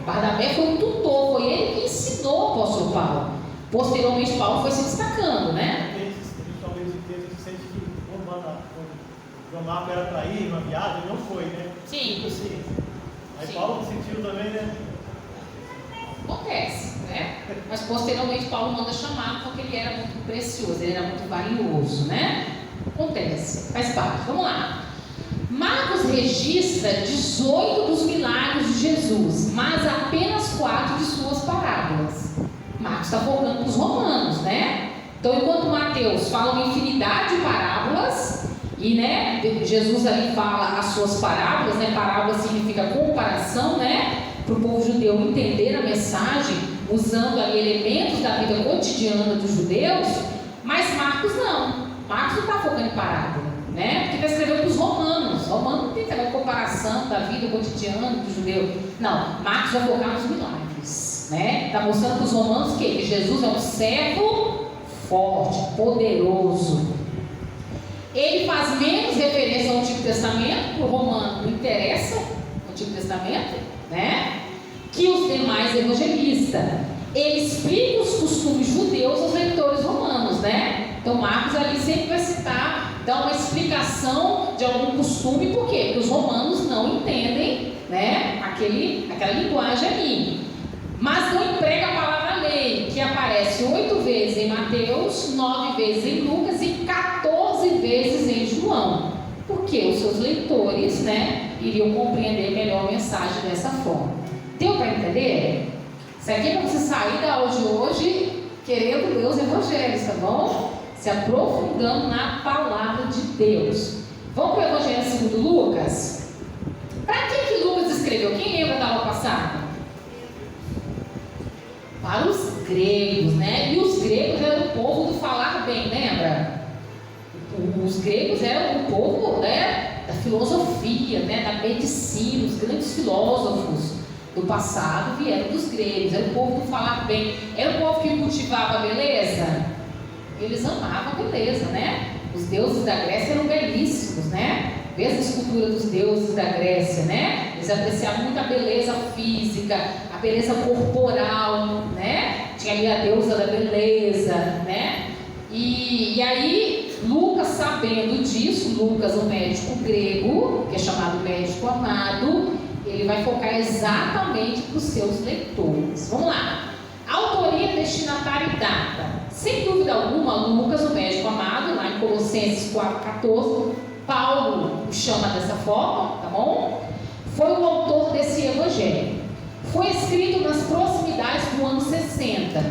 Barnabé foi um tutor, foi ele que ensinou o apóstolo Paulo. Posteriormente, Paulo foi se destacando, né? Principalmente o texto sente que João Marcos era para ir numa viagem, ele não foi, né? Sim. Tipo assim. Aí Sim. Paulo sentiu também, né? Acontece, né? Mas posteriormente Paulo manda chamar porque ele era muito precioso, ele era muito valioso, né? Acontece, faz parte. Vamos lá. Marcos registra 18 dos milagres de Jesus, mas apenas 4 de suas parábolas. Marcos está focando nos romanos, né? Então, enquanto Mateus fala uma infinidade de parábolas, e né, Jesus ali fala as suas parábolas, né? Parábola significa comparação, né? para o povo judeu entender a mensagem, usando ali elementos da vida cotidiana dos judeus, mas Marcos não. Marcos não está focando em parábola, né? Porque ele escreveu para os romanos. Romano não tem também comparação da vida cotidiana do judeu. Não, Marcos vai focar nos milagres, né? Está mostrando para os romanos que Jesus é um servo forte, poderoso. Ele faz menos referência ao Antigo Testamento, para o romano não interessa o Antigo Testamento, né? Que os demais evangelistas. Ele explica os costumes judeus aos leitores romanos, né? Então Marcos ali sempre vai citar, dar uma explicação de algum costume, por quê? Porque os romanos não entendem, né, aquela linguagem ali. Mas não emprega a palavra lei, que aparece 8 vezes em Mateus, 9 vezes em Lucas e 14 vezes em João. Porque os seus leitores, né, iriam compreender melhor a mensagem dessa forma. Deu para entender? Isso aqui é para você sair da aula de hoje querendo ler os evangelhos, tá bom? Se aprofundando na palavra de Deus. Vamos para o Evangelho segundo Lucas? Para quem que Lucas escreveu? Quem lembra da aula passada? Para os gregos, né? E os gregos eram o povo do falar bem, lembra? Os gregos eram o povo, né, da filosofia, né, da medicina. Os grandes filósofos do passado vieram dos gregos. Era o povo do falar bem. Era o povo que cultivava a beleza. Eles amavam a beleza, né? Os deuses da Grécia eram belíssimos, né? Veja a escultura dos deuses da Grécia, né? Eles apreciavam muito a beleza física, a beleza corporal, né? Tinha ali a deusa da beleza, né? E aí, Lucas, sabendo disso, Lucas, um médico grego, que é chamado médico amado, ele vai focar exatamente para os seus leitores. Vamos lá. Autoria, destinatário e data. Sem dúvida alguma, Lucas, o médico amado, lá em Colossenses 4,14, Paulo o chama dessa forma, tá bom? Foi o autor desse evangelho. Foi escrito nas proximidades do ano 60.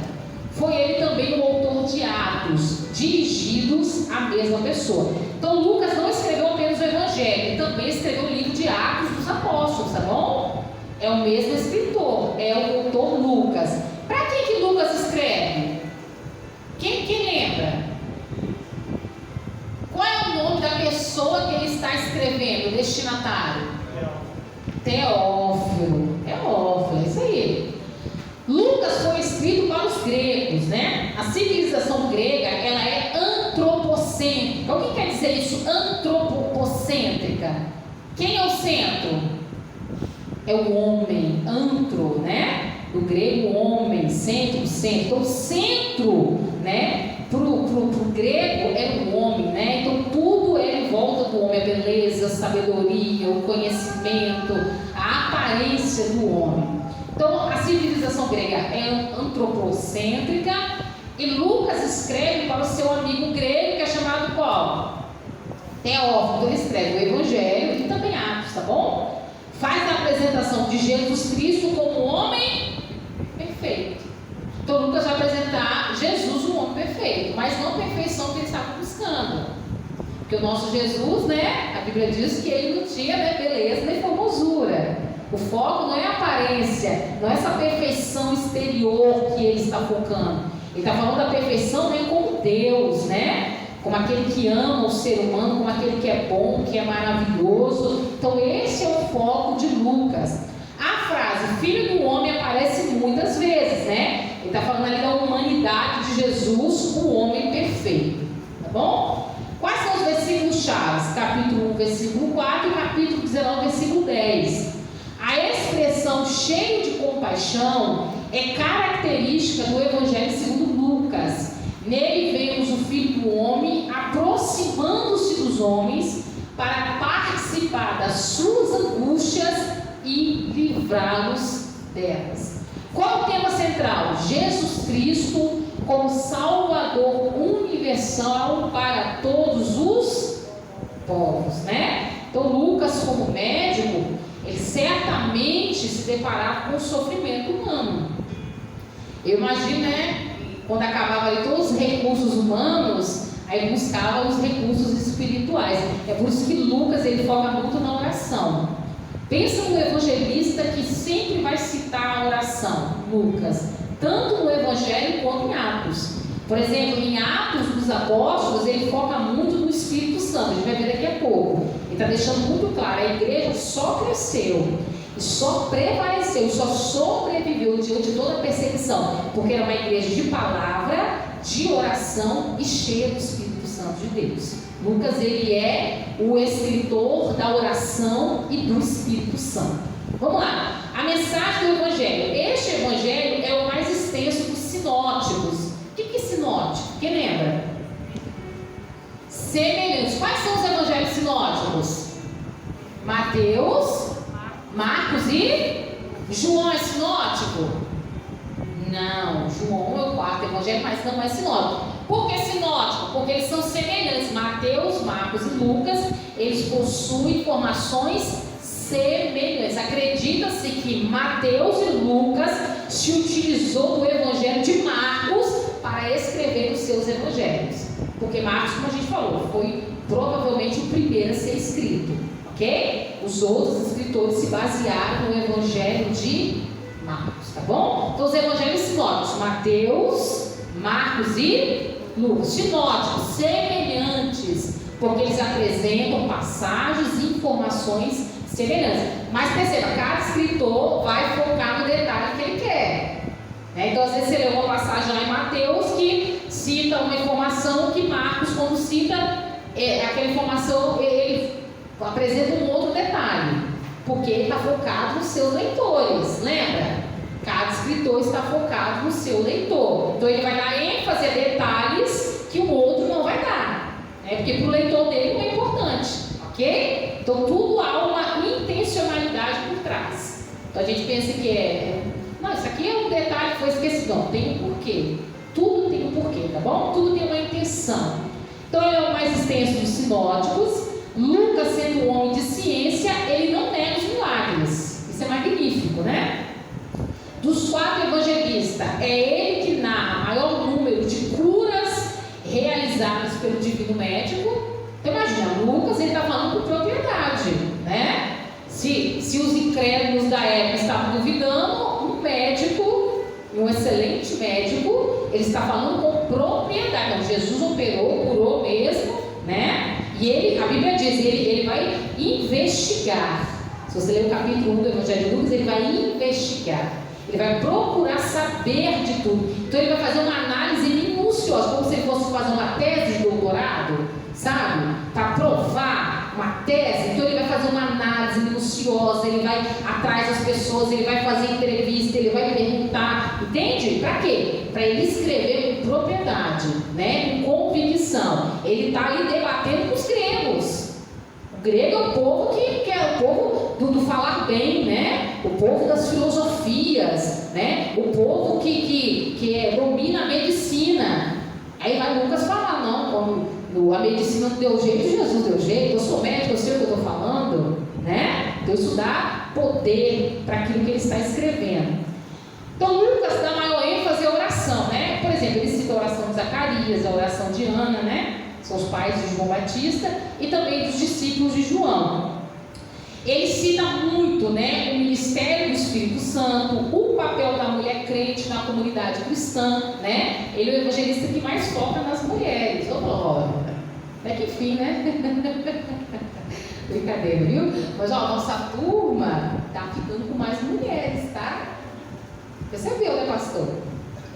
Foi ele também o autor de Atos, dirigidos à mesma pessoa. Então, Lucas não escreveu apenas o evangelho, ele também escreveu o livro de Atos dos Apóstolos, tá bom? É o mesmo escritor, é o autor Lucas. Para que Lucas escreve? Quem lembra? Qual é o nome da pessoa que ele está escrevendo, o destinatário? Teófilo. É isso aí. Lucas foi escrito para os gregos, né? A civilização grega, ela é antropocêntrica. O que quer dizer isso? Antropocêntrica. Quem é o centro? É o homem, antro, né? Do grego homem, centro. Então o centro, né, pro grego é o homem, né? Então tudo é em volta do homem, a beleza, a sabedoria, o conhecimento, a aparência do homem. Então a civilização grega é antropocêntrica e Lucas escreve para o seu amigo grego, que é chamado qual? Teófilo. Então ele escreve o Evangelho e também Atos, tá bom? Faz a apresentação de Jesus Cristo como homem perfeito. Então Lucas vai apresentar Jesus, um homem perfeito, mas não a perfeição que ele estava buscando. Porque o nosso Jesus, né, a Bíblia diz que ele não tinha, né, beleza nem formosura. O foco não é a aparência, não é essa perfeição exterior que ele está focando. Ele está falando da perfeição, né, como Deus, né? Como aquele que ama o ser humano, como aquele que é bom, que é maravilhoso. Então esse é o foco de Lucas. A frase filho do homem aparece muitas vezes, né? Ele está falando ali da humanidade de Jesus, o homem perfeito, tá bom? Quais são os versículos chaves? Capítulo 1, versículo 4 e capítulo 19, versículo 10. A expressão cheio de compaixão é característica do Evangelho segundo Lucas. Nele vemos o Filho do Homem aproximando-se dos homens para participar das suas angústias e livrá-los delas. Qual é o tema central? Jesus Cristo como Salvador universal para todos os povos, né? Então Lucas, como médico, ele certamente se deparava com o sofrimento humano. Eu imagino, né? Quando acabava ali todos os recursos humanos, aí buscava os recursos espirituais. É por isso que Lucas, ele foca muito na oração. Pensa no evangelista que sempre vai citar a oração, Lucas, tanto no Evangelho quanto em Atos. Por exemplo, em Atos dos Apóstolos, ele foca muito no Espírito Santo, a gente vai ver daqui a pouco. Ele está deixando muito claro, a igreja só cresceu, e só prevaleceu, só sobreviveu diante de toda a perseguição, porque era uma igreja de palavra, de oração e cheia do Espírito Santo de Deus. Lucas, ele é o escritor da oração e do Espírito Santo. Vamos lá, a mensagem do Evangelho. Este Evangelho é o mais extenso dos sinóticos. O que é sinótico? Quem lembra? Semelhantes. Quais são os evangelhos sinóticos? Mateus, Marcos e João é sinótico? Não, João é o quarto evangelho, mas não é sinótico. Por que sinótico? Porque eles são semelhantes. Mateus, Marcos e Lucas, eles possuem informações semelhantes. Acredita-se que Mateus e Lucas se utilizou do evangelho de Marcos para escrever os seus evangelhos. Porque Marcos, como a gente falou, foi provavelmente o primeiro a ser escrito. Ok? Os outros escritores se basearam no evangelho de Marcos, tá bom? Então os evangelhos sinóticos, Mateus, Marcos e Lucas. Sinóticos, semelhantes, porque eles apresentam passagens e informações semelhantes. Mas perceba, cada escritor vai focar no detalhe que ele quer. Então, às vezes, você lê uma passagem lá em Mateus que cita uma informação que Marcos, quando cita aquela informação, ele apresenta um outro detalhe, porque ele está focado nos seus leitores, lembra? Cada escritor está focado no seu leitor. Então, ele vai dar ênfase a detalhes que o outro não vai dar, porque para o leitor dele não é importante, ok? Então, tudo há uma intencionalidade por trás. Então, a gente pensa que não, isso aqui é um detalhe que foi esquecido. Não, tem um porquê. Tudo tem um porquê, tá bom? Tudo tem uma intenção. Então, ele é o mais extenso dos sinóticos. Lucas, sendo um homem de ciência, ele não nega os milagres. Isso é magnífico, né? Dos 4 evangelistas, é ele que narra maior número de curas realizadas pelo divino médico. Então, imagina, Lucas, ele está falando com propriedade, né? Se os incrédulos da época estavam duvidando, um médico, um excelente médico, ele está falando com propriedade. Então, Jesus operou, curou mesmo, né? E ele, a Bíblia diz, ele vai investigar. Se você ler o capítulo 1 do Evangelho de Lucas, ele vai investigar. Ele vai procurar saber de tudo. Então, ele vai fazer uma análise minuciosa, como se ele fosse fazer uma tese de doutorado, sabe? Para provar uma tese. Então, ele vai fazer uma análise minuciosa, ele vai atrás das pessoas, ele vai fazer entrevista, ele vai perguntar, entende? Para quê? Para ele escrever com propriedade, né? Com convicção. Ele está ali debatendo com os gregos. O grego é o povo que é o povo do falar bem, né? O povo das filosofias, né? O povo que domina a medicina. Aí vai Lucas falar, não, como a medicina não deu jeito, Jesus deu jeito, eu sou médico, eu sei o que eu estou falando, né? Então isso dá poder para aquilo que ele está escrevendo. Então Lucas dá maior ênfase à oração, né? Por exemplo, ele cita a oração de Zacarias, a oração de Ana, né? São os pais de João Batista e também dos discípulos de João. Ele cita muito, né, o ministério do Espírito Santo, o papel da mulher crente na comunidade cristã, né? Ele é o evangelista que mais foca nas mulheres. Ô, glória! Até que enfim, né? Brincadeira, viu? Mas, ó, nossa turma tá ficando com mais mulheres, tá? Percebeu, né, pastor?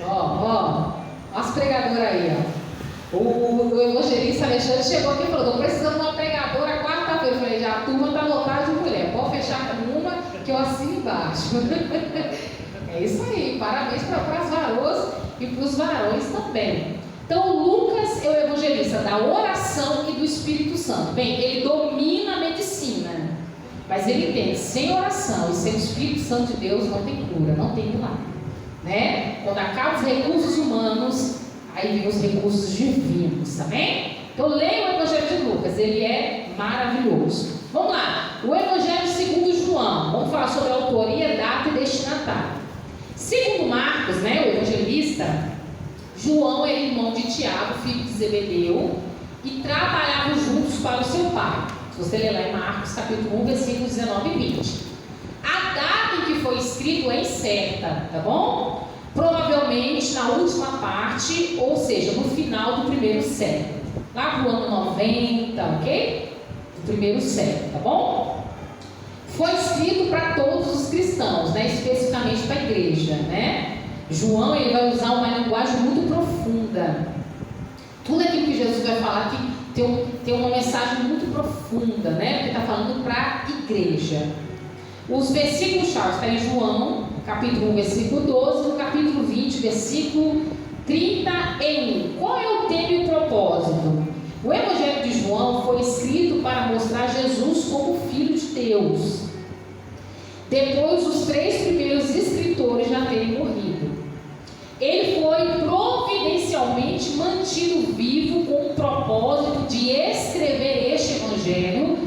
Ó, as pregadoras aí, ó. O evangelista Alexandre chegou aqui e falou: estou precisando de uma pregadora quarta-feira. Eu falei: já a turma está lotada de mulher, pode fechar com uma que eu assino embaixo. É isso aí, parabéns para as varoas e para os varões também. Então, Lucas é o evangelista da oração e do Espírito Santo. Bem, ele domina a medicina, mas ele tem, sem oração e sem o Espírito Santo de Deus, não tem cura, não tem milagre, né? Quando acabam os recursos humanos, aí vem os recursos divinos, tá bem? Então leia o Evangelho de Lucas, ele é maravilhoso. Vamos lá, o Evangelho segundo João, vamos falar sobre a autoria, data e destinatário. Segundo Marcos, né, o evangelista, João era irmão de Tiago, filho de Zebedeu, e trabalhavam juntos para o seu pai. Se você ler lá em Marcos capítulo 1, versículos 19 e 20. A data em que foi escrito é incerta, tá bom? Provavelmente na última parte, ou seja, no final do primeiro século, lá pro ano 90, ok? Do primeiro século, tá bom? Foi escrito para todos os cristãos, né? Especificamente para a igreja, né? João, ele vai usar uma linguagem muito profunda. Tudo aquilo que Jesus vai falar aqui tem uma mensagem muito profunda, né? Porque está falando para a igreja. Os versículos-chave estão em João, capítulo 1, versículo 12, no capítulo 20, versículo 31. Qual é o tema e o propósito? O Evangelho de João foi escrito para mostrar Jesus como Filho de Deus, depois dos 3 primeiros escritores já terem morrido. Ele foi providencialmente mantido vivo com o propósito de escrever este Evangelho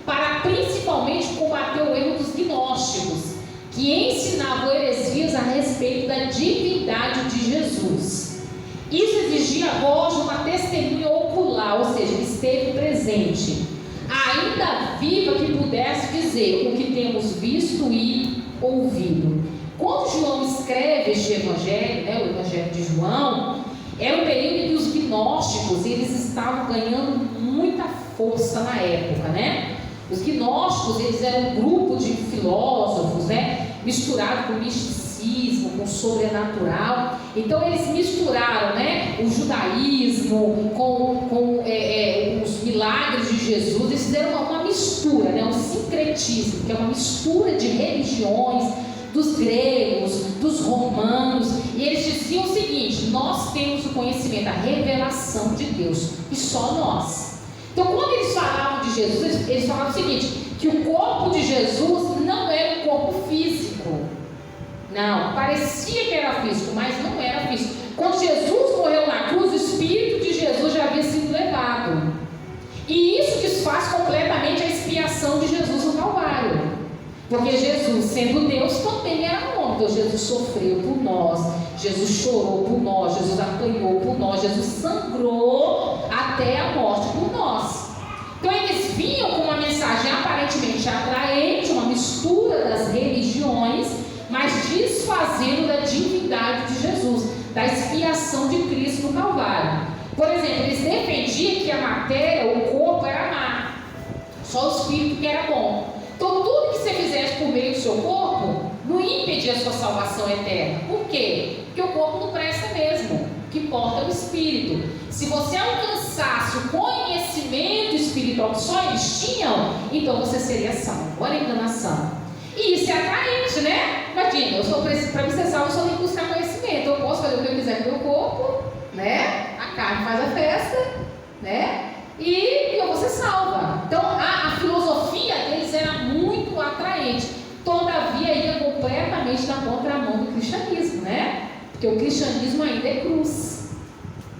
para principalmente combater o erro dos gnósticos, que ensinavam heresias a respeito da divindade de Jesus. Isso exigia a voz de uma testemunha ocular, ou seja, ele esteve presente, ainda viva, que pudesse dizer o que temos visto e ouvido. Quando João escreve este evangelho, né, o evangelho de João, era um período em que os gnósticos eles estavam ganhando muita força na época, né? Os gnósticos, eles eram um grupo de filósofos, né, misturado com misticismo, com o sobrenatural. Então eles misturaram, né, o judaísmo com os milagres de Jesus. Eles fizeram uma mistura, né, um sincretismo, que é uma mistura de religiões, dos gregos, dos romanos. E eles diziam o seguinte: nós temos o conhecimento, a revelação de Deus, e só nós. Então, quando eles falavam de Jesus, eles falavam o seguinte: que o corpo de Jesus não era um corpo físico. Não, parecia que era físico, mas não era físico. Quando Jesus morreu na cruz, o Espírito de Jesus já havia sido levado. E isso desfaz completamente a expiação de Jesus no Calvário. Porque Jesus, sendo Deus, também era homem. Então Jesus sofreu por nós, Jesus chorou por nós, Jesus apanhou por nós, Jesus sangrou até a morte por nós. Então eles vinham com uma mensagem aparentemente atraente, uma mistura das religiões, mas desfazendo da divindade de Jesus, da expiação de Cristo no Calvário. Por exemplo, eles defendiam que a matéria, o corpo era má, só o espírito que era bom. Então tudo que você fizesse por meio do seu corpo não ia impedir a sua salvação eterna. Por quê? Porque o corpo não presta mesmo. O que importa é o espírito. Se você alcançasse o conhecimento espiritual que só eles tinham, então você seria salvo. Olha a enganação. E isso é atraente, né? Imagina, para me ser salvo, eu só tenho que buscar conhecimento. Eu posso fazer o que eu quiser com o meu corpo, né? A carne faz a festa, né? E eu vou ser salva. Então a filosofia deles era muito atraente, todavia ia completamente na contramão do cristianismo, né? Porque o cristianismo ainda é cruz,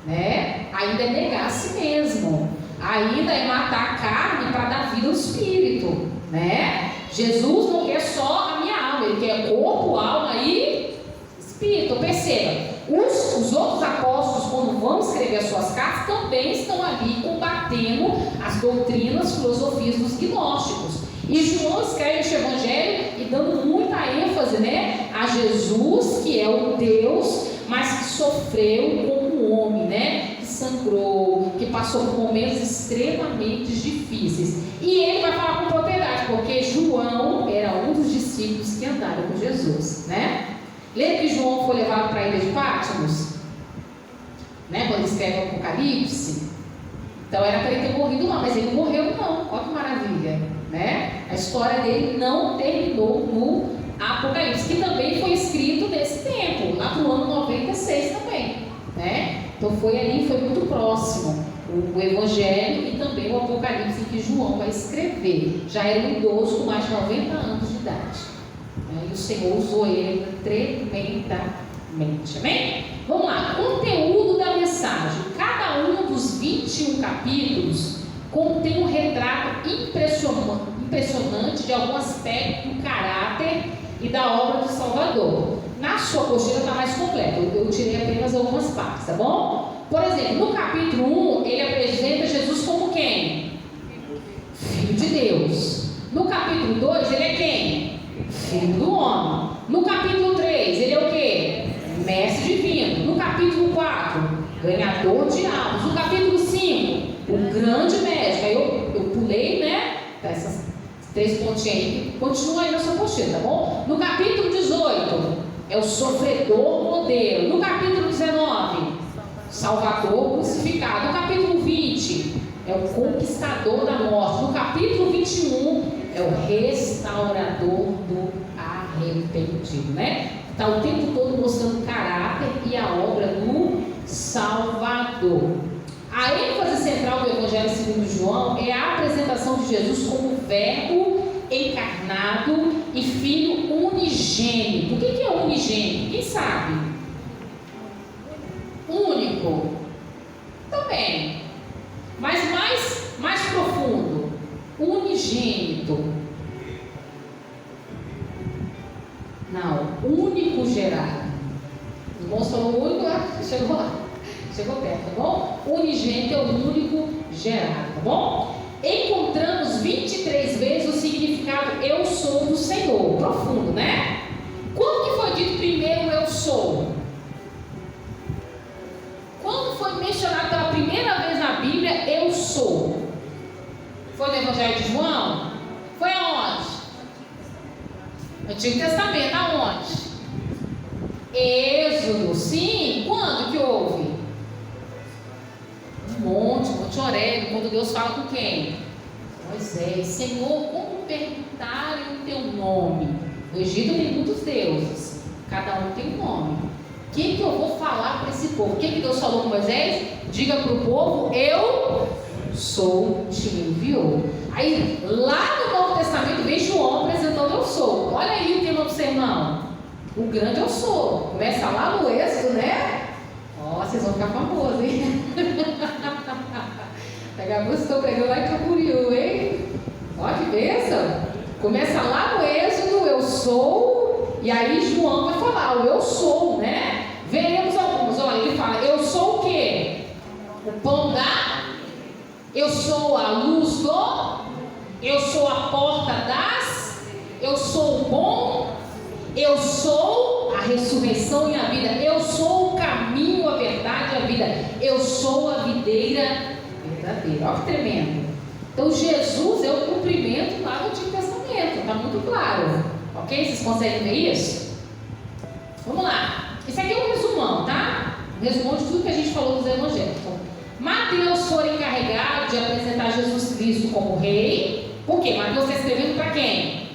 né? Ainda é negar a si mesmo, ainda é matar a carne para dar vida ao espírito, né? Jesus não quer só a minha alma, ele quer corpo, alma e espírito. Perceba, os outros apóstolos, quando vão escrever as suas cartas, também estão ali combatendo as doutrinas, filosofias dos gnósticos. E João escreve este evangelho e dando muita ênfase, né, a Jesus, que é o Deus, mas que sofreu como homem, né, que sangrou, que passou por momentos extremamente difíceis. E ele vai falar com propriedade, porque João era um dos discípulos que andaram com Jesus, né? Lembra que João foi levado para a ilha de Patmos, né, quando ele escreve o Apocalipse? Então era para ele ter morrido lá, mas ele não morreu não. Olha que maravilha, né? A história dele não terminou no Apocalipse, que também foi escrito nesse tempo, lá para o ano 96 também, né? Então foi ali, foi muito próximo o Evangelho e também o Apocalipse que João vai escrever. Já era um idoso com mais de 90 anos de idade, né? E o Senhor usou ele tremendamente. Amém? Vamos lá, conteúdo da mensagem. Cada um dos 21 capítulos contém um retrato impressionante de algum aspecto do caráter e da obra do Salvador. Na sua apostila está mais completa, eu tirei apenas algumas partes, tá bom? Por exemplo, no capítulo 1, ele apresenta Jesus como quem? Filho de Deus. No capítulo 2, ele é quem? Filho do homem. No capítulo 3, ele é o quê? Mestre divino. No capítulo 4, ganhador de almas. No capítulo 5, o grande médico. Aí eu pulei, né? Essas 3 pontinhos aí. Continua aí na sua apostila, tá bom? No capítulo 18, é o sofredor modelo. No capítulo 19, Salvador crucificado. No capítulo 20, é o conquistador da morte. No capítulo 21, é o restaurador do arrependido, né? Está o tempo todo mostrando o caráter e a obra do Salvador. A ênfase central do Evangelho segundo João é a apresentação de Jesus como verbo encarnado e filho unigênito. O que é unigênito? Quem sabe? Único. Também. Mas mais profundo. Unigênito. Não. Único gerado. Os irmãos falam único, chegou lá. Chegou perto, tá bom? Unigênito é o único gerado, tá bom? Encontramos 23 vezes o significado eu sou do Senhor. Profundo, né? Quando que foi dito primeiro eu sou? Quando foi mencionado pela primeira vez na Bíblia eu sou? Foi no Evangelho de João? Foi aonde? Antigo Testamento, aonde? Êxodo, sim. Quando que houve? Monte Horebe, quando Deus fala com quem? Moisés. Senhor, como perguntarem o teu nome? No Egito tem muitos deuses, cada um tem um nome. O que eu vou falar para esse povo? O que Deus falou com Moisés? Diga para o povo, eu sou, te enviou. Aí, lá no Novo Testamento, vem João apresentando eu sou. Olha aí o tema do sermão. O grande eu sou. Começa lá no Êxodo, né? Ó, vocês vão ficar famosos, hein? Daqui a pouco estou pregando lá em Camboriú, hein? Ó, que bênção! Começa lá no Êxodo, eu sou, e aí João vai falar, o eu sou, né? Veremos alguns, olha, ele fala, eu sou o quê? O pão da, eu sou a luz do, eu sou a porta das, eu sou o bom, eu sou a ressurreição e a vida, eu sou o caminho, a verdade e a vida, eu sou a videira verdadeira. Olha que tremendo. Então Jesus é o cumprimento lá do Antigo Testamento, está muito claro, ok? Vocês conseguem ver isso? Vamos lá, esse aqui é um resumão, tá? Um resumão de tudo que a gente falou dos evangelhos. Então, Mateus foi encarregado de apresentar Jesus Cristo como rei. Por quê? Mateus está escrevendo para quem?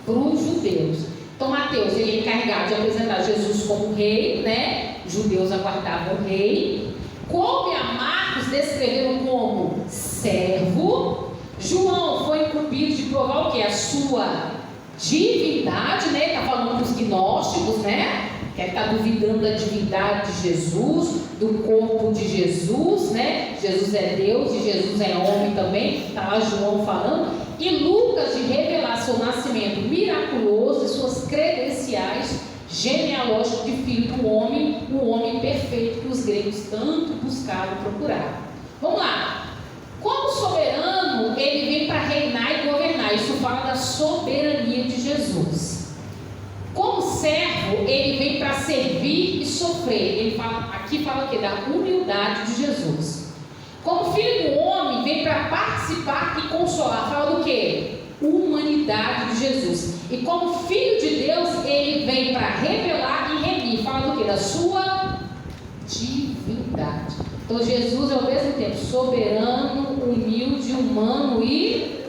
Para os judeus. Então Mateus, ele é encarregado de apresentar Jesus como rei, né? Os judeus aguardavam o rei. Coube a Marcos descrevê-lo como servo. João foi incumbido de provar o que? A sua divindade, né? Está falando dos gnósticos, né? Que está duvidando da divindade de Jesus, do corpo de Jesus, né? Jesus é Deus e Jesus é homem também. Está lá João falando. E Lucas de revelar seu nascimento miraculoso e suas credenciais genealógicas de filho do homem, o homem perfeito que os gregos tanto buscavam e procuravam. Vamos lá. Como soberano, ele vem para reinar e governar. Isso fala da soberania de Jesus. Como servo, ele vem para servir e sofrer. Ele fala, aqui fala o quê? Da humildade de Jesus. Como filho do homem, vem para participar e consolar. Fala do quê? Humanidade de Jesus. E como filho de Deus, ele vem para revelar e remir. Fala do quê? Da sua divindade. Então Jesus é ao mesmo tempo soberano, humilde, humano e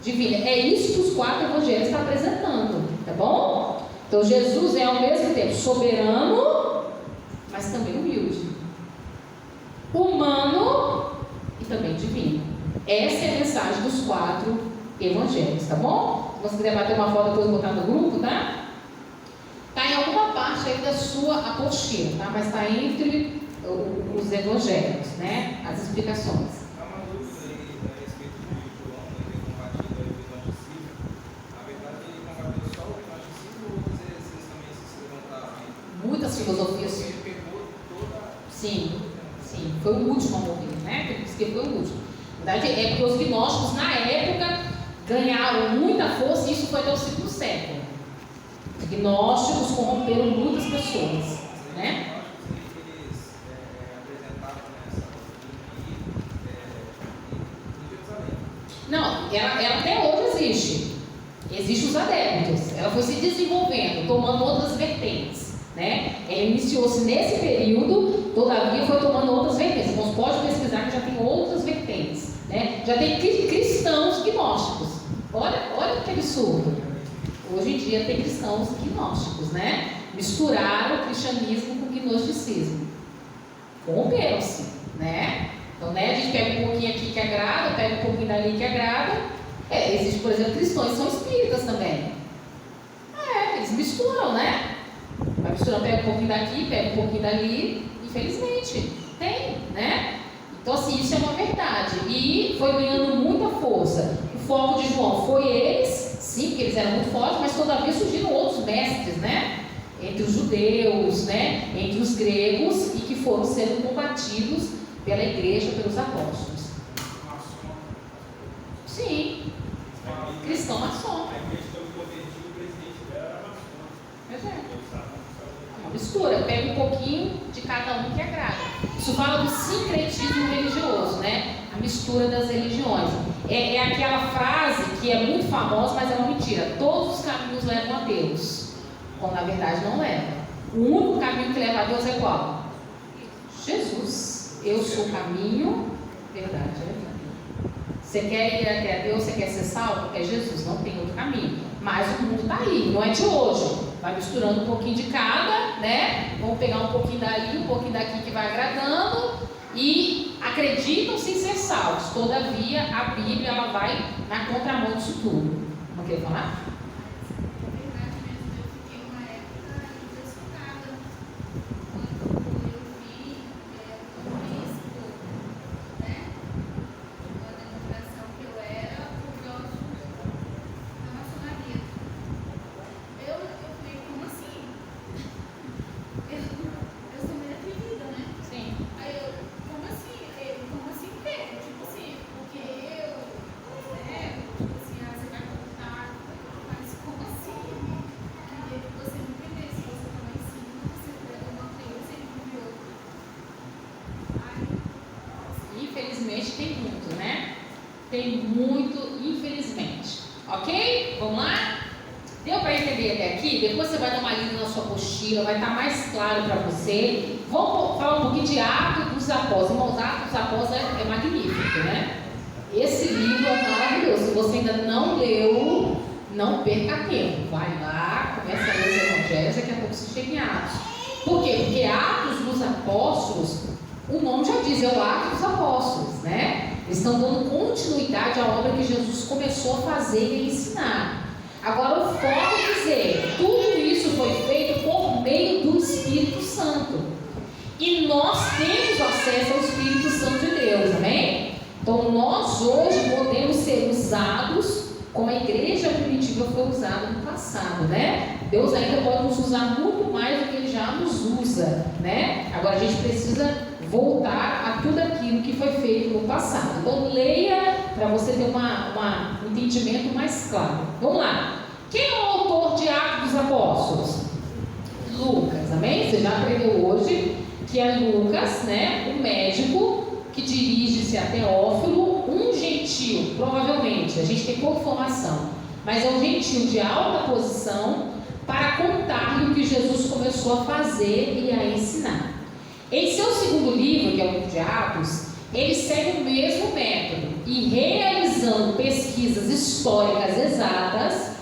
divino. É isso que os 4 evangelhos estão apresentando, tá bom? Então Jesus é ao mesmo tempo soberano, mas também humilde, humano e também divino. Essa é a mensagem dos 4 evangelhos, tá bom? Se você quiser bater uma foto depois botar no grupo, tá? Está em alguma parte aí da sua apostila, tá? Mas está entre os evangelhos, né? As explicações. Há uma dúvida aí a respeito de João, né, que compartilha o gnosticismo. Na verdade, ele compartilhou só o gnosticismo ou outras heresias também se levantaram? Muitas filosofias. Ele pegou toda. Sim, sim. Foi o último a morrer, né? Ele disse que foi o último. Na verdade, é porque os gnósticos, na época, ganharam muita força e isso foi até o segundo século. Os gnósticos corromperam muitas pessoas, né? Eles apresentavam essa doutrina em Jerusalém. Não, ela até hoje existe. Existem os adeptos. Ela foi se desenvolvendo, tomando outras vertentes, né? Ela iniciou-se nesse período, todavia foi tomando outras vertentes. Então, pode pesquisar que já tem outras vertentes, né? Já tem cristãos gnósticos. Olha que absurdo. Hoje em dia tem cristãos gnósticos, né? Misturaram o cristianismo com o gnosticismo. Corromperam-se, né? Então, né, a gente pega um pouquinho aqui que agrada, pega um pouquinho dali que agrada. Existe, por exemplo, cristãos que são espíritas também. Eles misturam, né? Vai misturando, pega um pouquinho daqui, pega um pouquinho dali. Infelizmente, tem, né? Então, assim, isso é uma verdade. E foi ganhando muita força. O foco de João foi eles, sim, porque eles eram muito fortes, mas todavia surgiram outros mestres, né? Entre os judeus, né? Entre os gregos, e que foram sendo combatidos pela igreja, pelos apóstolos. Sim. Cristão maçom. A igreja que eu me converti, o presidente dela era maçom. Pois é. Uma mistura, pega um pouquinho de cada um que agrada. Isso fala do sincretismo religioso, né? A mistura das religiões. É aquela frase que é muito famosa, mas é uma mentira. Todos os caminhos levam a Deus. Quando na verdade não leva. O único caminho que leva a Deus é qual? Jesus. Eu sou o caminho, verdade, é verdade. Você quer ir até Deus, você quer ser salvo? É Jesus, não tem outro caminho. Mas o mundo está aí, não é de hoje. Vai misturando um pouquinho de cada, né? Vamos pegar um pouquinho dali, um pouquinho daqui que vai agradando e acreditam sem ser salvos. Todavia, a Bíblia ela vai na contramão disso tudo. Não quer falar? Infelizmente tem muito, né? Tem muito, infelizmente. Ok? Vamos lá? Deu para entender até aqui? Depois você vai dar uma lida na sua apostila, vai estar mais claro para você. Vamos falar um pouquinho de Atos dos Apóstolos. Irmãos, Atos dos Apóstolos é magnífico, né? Esse livro é maravilhoso. Se você ainda não leu, não perca tempo. Vai lá, começa a ler os evangelhos, daqui a pouco você chega em Atos. Por quê? Porque Atos dos Apóstolos, o nome já diz, é o Atos dos Apóstolos, né? Eles estão dando continuidade à obra que Jesus começou a fazer e a ensinar. Agora, o foco é dizer, tudo isso foi feito por meio do Espírito Santo. E nós temos acesso ao Espírito Santo de Deus, amém? Então, nós hoje podemos ser usados como a igreja primitiva foi usada no passado, né? Deus ainda pode nos usar muito mais do que Ele já nos usa, né? Agora, a gente precisa voltar a tudo aquilo que foi feito no passado. Então, leia para você ter um entendimento mais claro. Vamos lá. Quem é o autor de Atos dos Apóstolos? Lucas, amém? Você já aprendeu hoje que é Lucas, né? O médico que dirige-se a Teófilo, um gentil, provavelmente, a gente tem pouca informação, mas é um gentil de alta posição para contar-lhe o que Jesus começou a fazer e a ensinar. Em seu segundo livro, que é o livro de Atos, ele segue o mesmo método e, realizando pesquisas históricas exatas,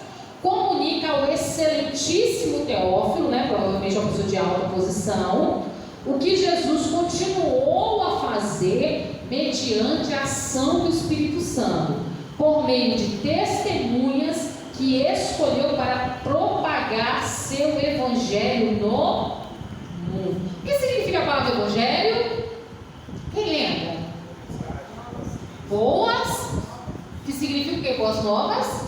comunica ao excelentíssimo Teófilo, né, provavelmente uma pessoa de alta posição, o que Jesus continuou a fazer mediante a ação do Espírito Santo, por meio de testemunhas que escolheu para propagar seu evangelho no mundo. O que significa a palavra evangelho? Quem lembra? Boas. Que significa o que? Boas novas?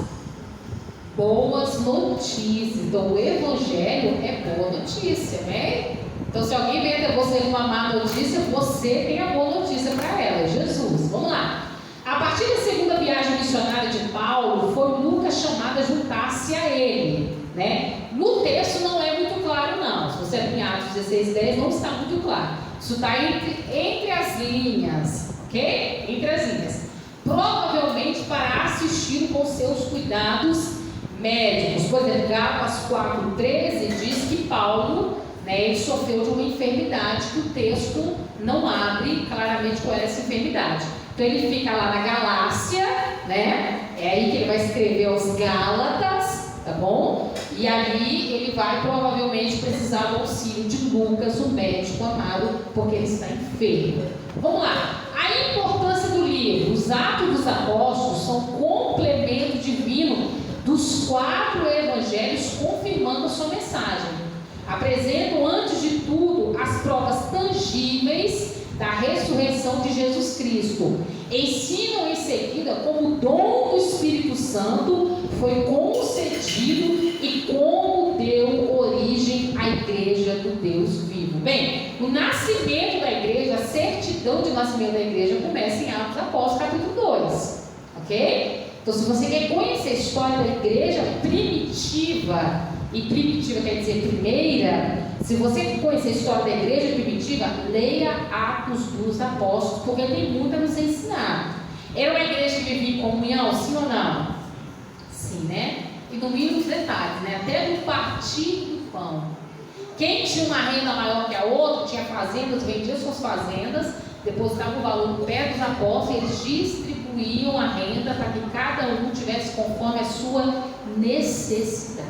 Boas notícias. Então o evangelho é boa notícia, né? Então se alguém vem até você com uma má notícia, você tem a boa notícia para ela, é Jesus. Vamos lá. A partir da segunda viagem missionária de Paulo, foi Lucas chamado a juntar-se 16:10 não está muito claro. Isso está entre as linhas, ok? Entre as linhas. Provavelmente para assistir com seus cuidados médicos. Por exemplo, Gálatas 4:13 diz que Paulo, ele sofreu de uma enfermidade que o texto não abre claramente qual é essa enfermidade. Então ele fica lá na Galácia, né? É aí que ele vai escrever aos Gálatas, tá bom? E ali ele vai provavelmente precisar do auxílio de Lucas, o médico amado, porque ele está enfermo. Vamos lá. A importância do livro. Os Atos dos Apóstolos são complemento divino dos 4 evangelhos, confirmando a sua mensagem. Apresentam, antes de tudo, as provas tangíveis da ressurreição de Jesus Cristo. Ensinam em seguida como o dom do Espírito Santo foi concedido e como deu origem à igreja do Deus vivo. Bem, o nascimento da igreja, a certidão de nascimento da igreja começa em Atos Apóstolos, capítulo 2. Ok? Então, se você quer conhecer a história da igreja primitiva, e primitiva quer dizer primeira, se você quer conhecer a história da igreja primitiva, leia Atos dos Apóstolos, porque tem muito a nos ensinar. Era uma igreja que vivia em comunhão, sim ou não? Sim, né? E no mínimo os detalhes, né? Até no partir do pão. Quem tinha uma renda maior que a outra, tinha fazendas, vendia suas fazendas, depositava o valor no pé dos apóstolos, e eles distribuíam a renda para que cada um tivesse conforme a sua necessidade.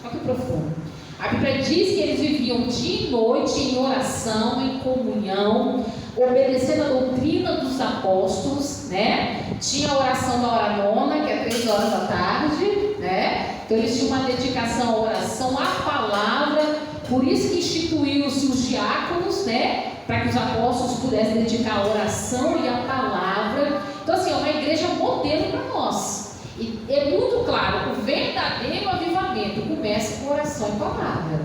Olha que profundo. A Bíblia diz que eles viviam dia e noite em oração, em comunhão, obedecendo a doutrina dos apóstolos, né? Tinha a oração da hora nona, que é 3 horas da tarde, né? Então eles tinham uma dedicação à oração, à palavra. Por isso que instituiu-se os diáconos, né? Para que os apóstolos pudessem dedicar a oração e a palavra. Então, assim, é uma igreja modelo para nós. E é muito claro, o verdadeiro avivamento começa com oração e palavra.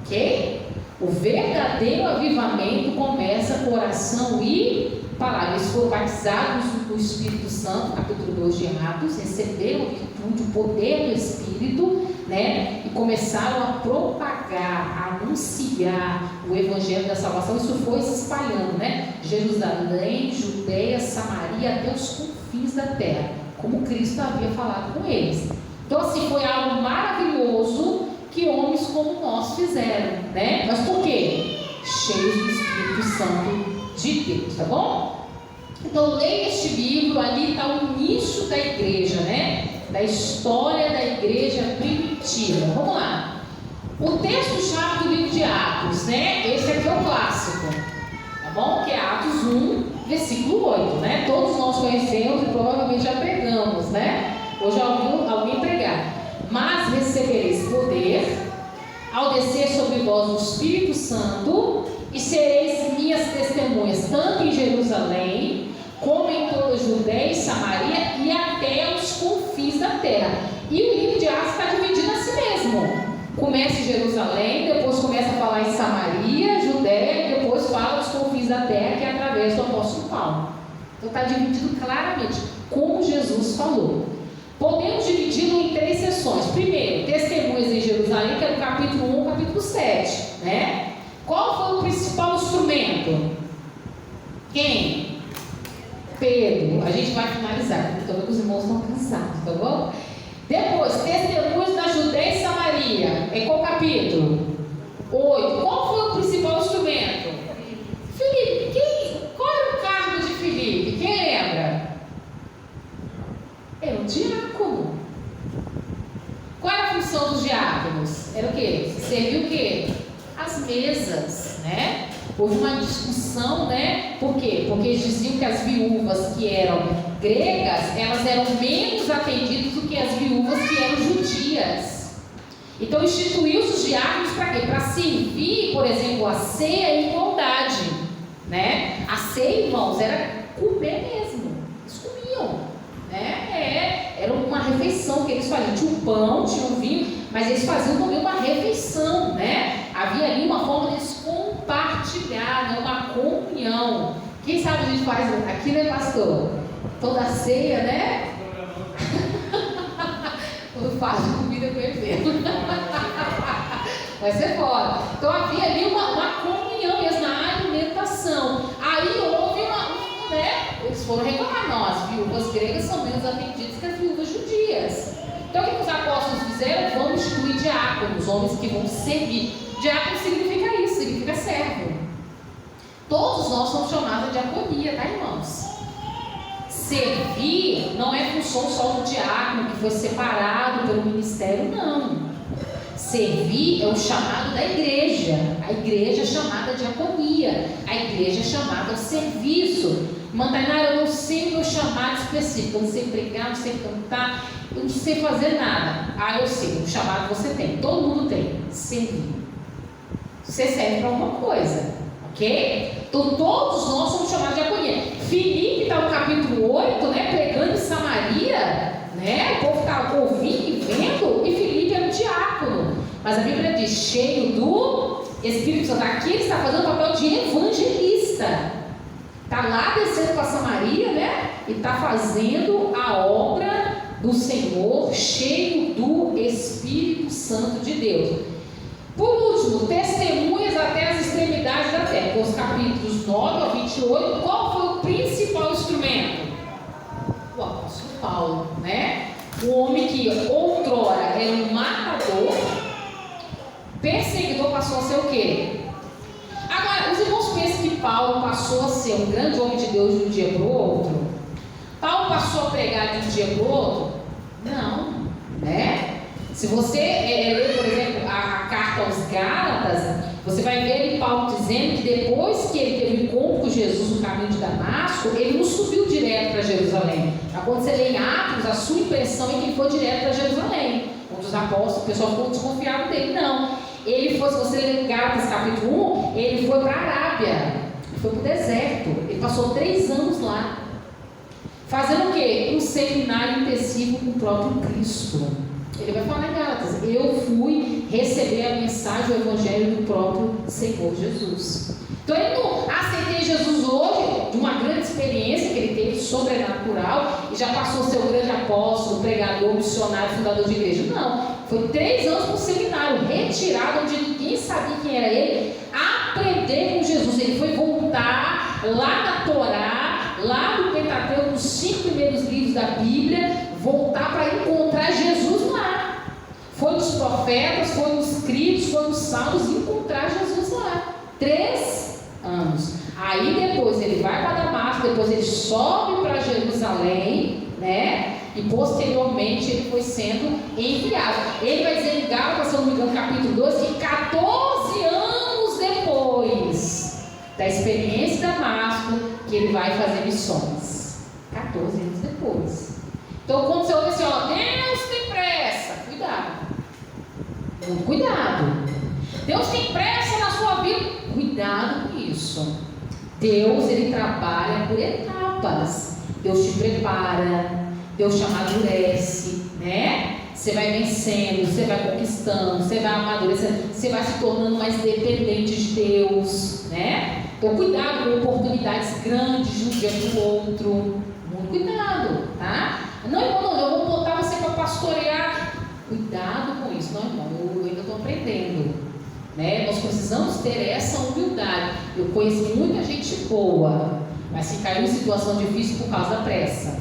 Ok? O verdadeiro avivamento começa com oração e palavra. Eles foram batizados no Espírito Santo, capítulo 2 de Atos, receberam a virtude, o poder do Espírito, né? E começaram a propagar, a anunciar o Evangelho da salvação. Isso foi se espalhando, né? Jerusalém, Judeia, Samaria, até os confins da terra, como Cristo havia falado com eles. Então, assim, foi algo maravilhoso que homens como nós fizeram, né? Mas por quê? Cheios do Espírito Santo de Deus, tá bom? Então, leia este livro, ali está o início da igreja, né? Da história da igreja primitiva. Vamos lá. O texto-chave do livro de Atos, né? Esse aqui é o clássico, tá bom? Que é Atos 1, versículo 8, né? Todos nós conhecemos e provavelmente já pregamos, né? Hoje alguém pregar. Mas recebereis poder ao descer sobre vós o Espírito Santo, e sereis minhas testemunhas, tanto em Jerusalém, como em toda a Judeia e Samaria, e até os confins da terra. E o livro de Atos está dividido assim mesmo. Começa em Jerusalém, depois começa a falar em Samaria, Judeia, e depois fala dos confins da terra, que é através do apóstolo Paulo. Então está dividido claramente, como Jesus falou. Podemos dividi-lo em 3 sessões. Primeiro, testemunhas em Jerusalém, que é no capítulo 1, capítulo 7, né? Qual foi o principal instrumento? Quem? Pedro. A gente vai finalizar, porque todos os irmãos estão cansados, tá bom? Depois, testemunhas na Judeia e Samaria. Em qual capítulo? 8. Qual foi o principal instrumento? Filipe. Qual era o cargo de Filipe? Quem lembra? Era um diácono. Qual era a função dos diáconos? Era o quê? Serviu o quê? As mesas, né? Houve uma discussão, né? Por quê? Porque eles diziam que as viúvas que eram gregas, elas eram menos atendidas do que as viúvas que eram judias. Então instituiu-se os diáconos para quê? Para servir, por exemplo, a ceia em igualdade, né? A ceia, irmãos, era comer mesmo. Eles comiam, né? Era uma refeição que eles faziam. Tinha o pão, tinha o vinho, mas eles faziam também uma refeição, né? Havia ali uma forma de eles compartilhar, né? Uma comunhão. Quem sabe a gente faz aqui, né, pastor? Toda a ceia, né? Quando faz comida com evento. Vai ser foda. Então havia ali uma comunhão mesmo na alimentação. Aí houve eles foram reclamar, não, as viúvas gregas são menos atendidas que as viúvas judias. Então o que os apóstolos fizeram? Vamos instituir diáconos, homens que vão servir. Diácono significa isso, significa servo. Todos nós somos chamados de diaconia, tá, irmãos? Servir não é função só do diácono que foi separado pelo ministério, não. Servir é o chamado da igreja. A igreja é chamada diaconia. A igreja é chamada ao serviço. Mantainara, eu não sei o meu chamado específico. Eu não sei pregar, não sei cantar, eu não sei fazer nada. Eu sei, o chamado você tem. Todo mundo tem. Servir. Você serve para alguma coisa. Ok? Então todos nós somos chamados de diaconia. Filipe está no capítulo 8, pregando em Samaria, o povo está ouvindo e vendo, e Filipe era um diácono. Mas a Bíblia diz, cheio do Espírito Santo. Aqui ele está fazendo o papel de evangelista. Está lá descendo para Samaria, e está fazendo a obra do Senhor, cheio do Espírito Santo de Deus. Por último, testemunhas até as extremidades da terra. Os capítulos 9 ao 28, qual foi o principal instrumento? O apóstolo Paulo, O homem que outrora era um matador, perseguidor, passou a ser o quê? Agora, os irmãos pensam que Paulo passou a ser um grande homem de Deus de um dia para o outro? Paulo passou a pregar de um dia para o outro? Não, Se você ler, por exemplo, a carta aos Gálatas, você vai ver Paulo dizendo que depois que ele teve um encontro com Jesus no caminho de Damasco, ele não subiu direto para Jerusalém. Quando você lê em Atos, a sua impressão é que ele foi direto para Jerusalém. Um dos apóstolos, o pessoal ficou desconfiado dele. Não. Ele foi, se você ler em Gálatas capítulo 1, ele foi para a Arábia. Ele foi para o deserto. Ele passou 3 anos lá. Fazendo o quê? Um seminário intensivo com o próprio Cristo. Ele vai falar em Gálatas, eu fui receber a mensagem, o evangelho do próprio Senhor Jesus. Então ele não aceitei Jesus hoje, de uma grande experiência que ele teve, sobrenatural, e já passou a ser um grande apóstolo, pregador, missionário, fundador de igreja. Não, foi 3 anos no seminário, retirado, onde ninguém sabia quem era ele, aprender com Jesus. Ele foi voltar lá na Torá, lá no Pentateuco, nos 5 primeiros livros da Bíblia, voltar para encontrar Jesus lá. Foi nos profetas, foi nos escritos, foi nos salmos, encontrar Jesus lá. 3 anos. Aí depois ele vai para Damasco, depois ele sobe para Jerusalém, e posteriormente ele foi sendo enviado. Ele vai dizer em Gálatas, se eu não me engano, capítulo 2, que 14 anos depois da experiência de Damasco, que ele vai fazer missões. 14 anos depois. Então quando você ouve assim, Deus tem pressa, cuidado, muito cuidado. Deus tem pressa na sua vida, cuidado com isso. Deus, ele trabalha por etapas. Deus te prepara, Deus te amadurece, Você vai vencendo, você vai conquistando, você vai amadurecendo, você vai se tornando mais dependente de Deus, Então cuidado com oportunidades grandes de um dia para o outro. Muito cuidado, tá? Não, irmão, eu vou botar você para pastorear. Cuidado com isso. Não, irmão, eu ainda estou aprendendo, Nós precisamos ter essa humildade. Eu conheço muita gente boa, mas que caiu em situação difícil por causa da pressa,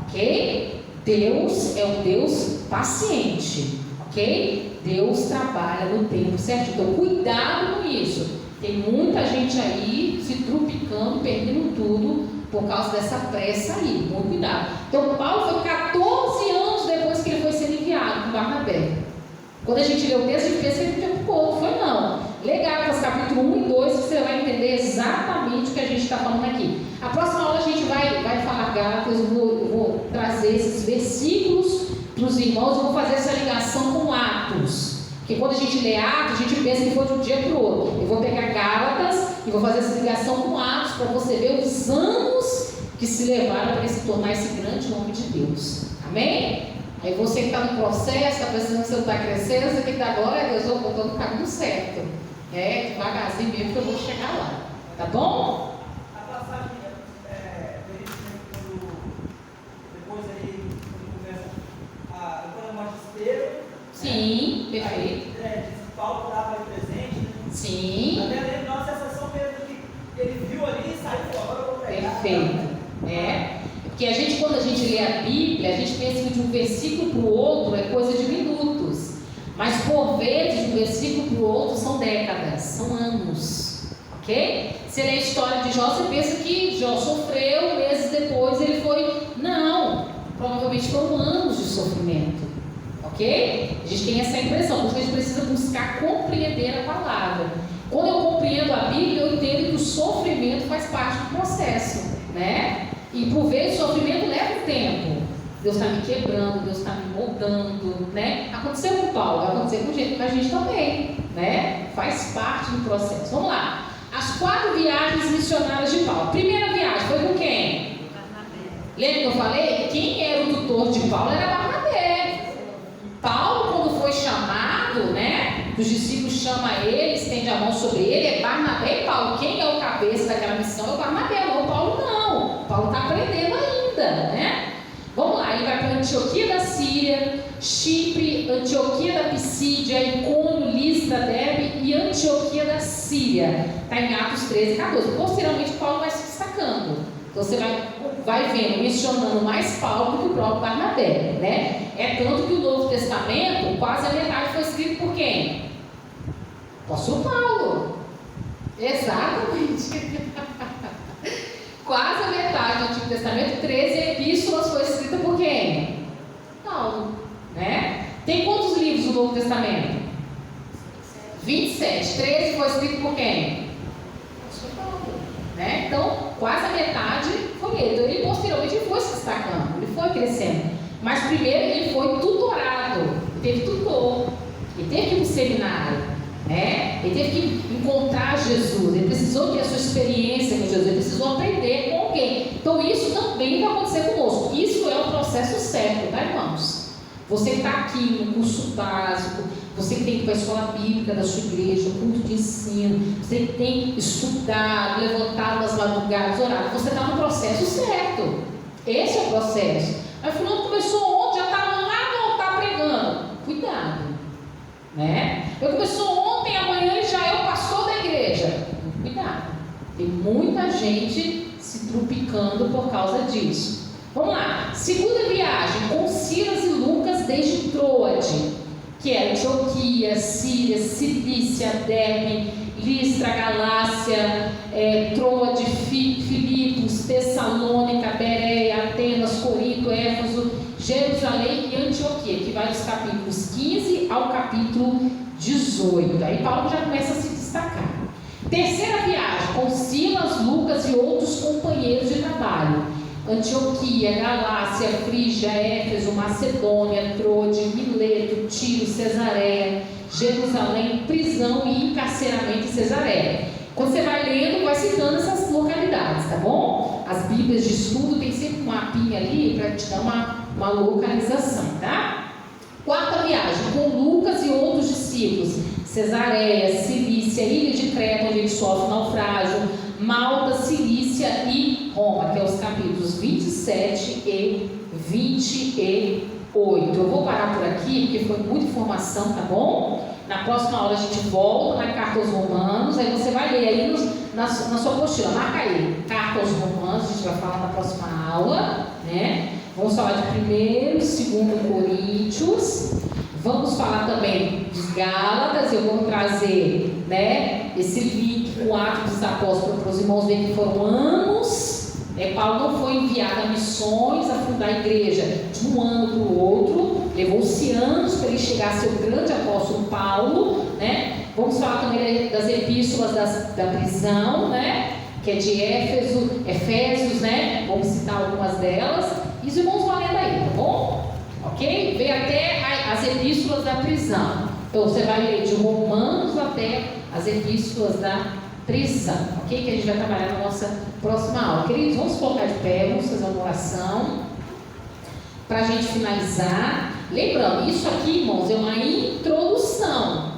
ok? Deus é um Deus paciente, ok? Deus trabalha no tempo certo. Então cuidado com isso. Tem muita gente aí se trupicando, perdendo tudo por causa dessa pressa aí. Muito cuidado. Então Paulo foi 14 anos depois que ele foi sendo enviado com Barnabé. Quando a gente lê o texto, a gente pensa que ele tinha um pouco. Foi não. Gálatas capítulo 1 e 2, você vai entender exatamente o que a gente está falando aqui. A próxima aula a gente vai falar Gálatas. Eu vou trazer esses versículos para os irmãos. Eu vou fazer essa ligação com Atos. Porque quando a gente lê Atos, a gente pensa que foi de um dia para o outro. Eu vou pegar Gálatas e vou fazer essa ligação com Atos para você ver os anos que se levaram para ele se tornar esse grande homem de Deus. Amém? Aí você que está no processo, está pensando que você não está crescendo, você tem que dar glória a Deus, eu estou no caminho certo. Devagarzinho mesmo que eu vou chegar lá. Tá bom? A passagem depois aí, quando começa a magistério. Sim, perfeito. Diz que Paulo dava de presente, né? Sim. Até lembro da sensação mesmo que ele viu ali e saiu, agora eu vou pegar. Perfeito. Porque quando a gente lê a Bíblia, a gente pensa que de um versículo para o outro é coisa de minutos. Mas por vezes, de um versículo para o outro são décadas, são anos. Ok? Você lê a história de Jó, você pensa que Jó sofreu, meses depois ele foi. Não, provavelmente foram anos de sofrimento. Ok? A gente tem essa impressão, porque a gente precisa buscar compreender a palavra. Quando eu compreendo a Bíblia, eu entendo que o sofrimento faz parte do processo, né? E por vezes o sofrimento leva tempo. Deus está me quebrando, Deus está me moldando, né? Aconteceu com Paulo, vai acontecer com a gente também, né? Faz parte do processo. Vamos lá. As 4 viagens missionárias de Paulo. Primeira viagem foi com quem? Lembra que eu falei? Quem era o tutor de Paulo era Barnabé. Paulo, quando foi chamado, né? Os discípulos chamam ele, estende a mão sobre ele, é Barnabé e Paulo. Quem é o cabeça daquela missão é o Barnabé, não o Paulo não. Paulo está aprendendo ainda, né? Vamos lá, ele vai para Antioquia da Síria, Chipre, Antioquia da Pisídia, Icônio, Listra, Derbe e Antioquia da Síria. Está em Atos 13 e 14. Posteriormente, Paulo vai se destacando. Então você vai vendo, mencionando mais Paulo do que o próprio Barnabé, né? É tanto que o Novo Testamento, quase a metade foi escrito por quem? Apóstolo Paulo. Exatamente. Quase a metade do Antigo Testamento, 13 epístolas foi escrita por quem? Paulo, né? Tem quantos livros no Novo Testamento? 27. 13 foi escrito por quem? Paulo, né? Então, quase a metade foi ele. Então, ele posteriormente foi se destacando, ele foi crescendo. Mas primeiro ele foi tutorado, ele teve tutor, ele teve que ir para o seminário. Ele teve que encontrar Jesus, ele precisou ter a sua experiência com Jesus, ele precisou aprender com alguém. Então isso também vai acontecer conosco. Isso é o processo certo, tá, irmãos? Você que está aqui no curso básico, você que tem que ir para a escola bíblica da sua igreja, o culto de ensino, você que tem estudado, levantado nas madrugadas, orado, você está no processo certo. Esse é o processo. Mas fulano começou ontem, já está lá, não está pregando. Cuidado, né? Eu começou ontem, amanhã ele já é o pastor da igreja. Cuidado, tem muita gente se trupicando por causa disso. Vamos lá, segunda viagem com Silas e Lucas desde Troade, que é Antioquia, Síria, Cilícia, Derbe, Listra, Galácia, Troade, Filipos, Tessalônica, Bereia, Atenas, Corinto, Éfeso, Jerusalém e Antioquia, que vai dos capítulos 15 ao capítulo 18. Aí Paulo já começa a se destacar. Terceira viagem com Silas, Lucas e outros companheiros de trabalho: Antioquia, Galácia, Frígia, Éfeso, Macedônia, Troade, Mileto, Tiro, Cesareia, Jerusalém, prisão e encarceramento em Cesareia. Quando você vai lendo, vai citando essas localidades, tá bom? As bíblias de estudo tem sempre um mapinha ali para te dar uma localização, tá? Quarta viagem com Lucas e outros discípulos: Cesareia, Cilícia, Ilha de Creta, onde ele sofre naufrágio, Malta, Cilícia e Roma, que é os capítulos 27 e 28. Eu vou parar por aqui, porque foi muita informação, tá bom? Na próxima aula a gente volta na Carta aos Romanos, aí você vai ler aí na sua apostila, marca aí, Carta aos Romanos, a gente vai falar na próxima aula, né? Vamos falar de 1º e 2º Coríntios, vamos falar também dos Gálatas, eu vou trazer, né, esse link com Atos dos Apóstolos para os irmãos verem que foram anos. Paulo não foi enviado a missões, a fundar a igreja de um ano para o outro, levou-se anos para ele chegar a ser o grande apóstolo Paulo, né? Vamos falar também das epístolas da prisão, né? Que é de Efésios, né? Vamos citar algumas delas, e os irmãos vão lendo aí, tá bom? Ok? Vê até as epístolas da prisão. Então você vai ler de Romanos até as epístolas da prisão, ok? Que a gente vai trabalhar na nossa próxima aula. Queridos, vamos colocar de pé, vamos fazer uma oração para a gente finalizar. Lembrando, isso aqui, irmãos, é uma introdução,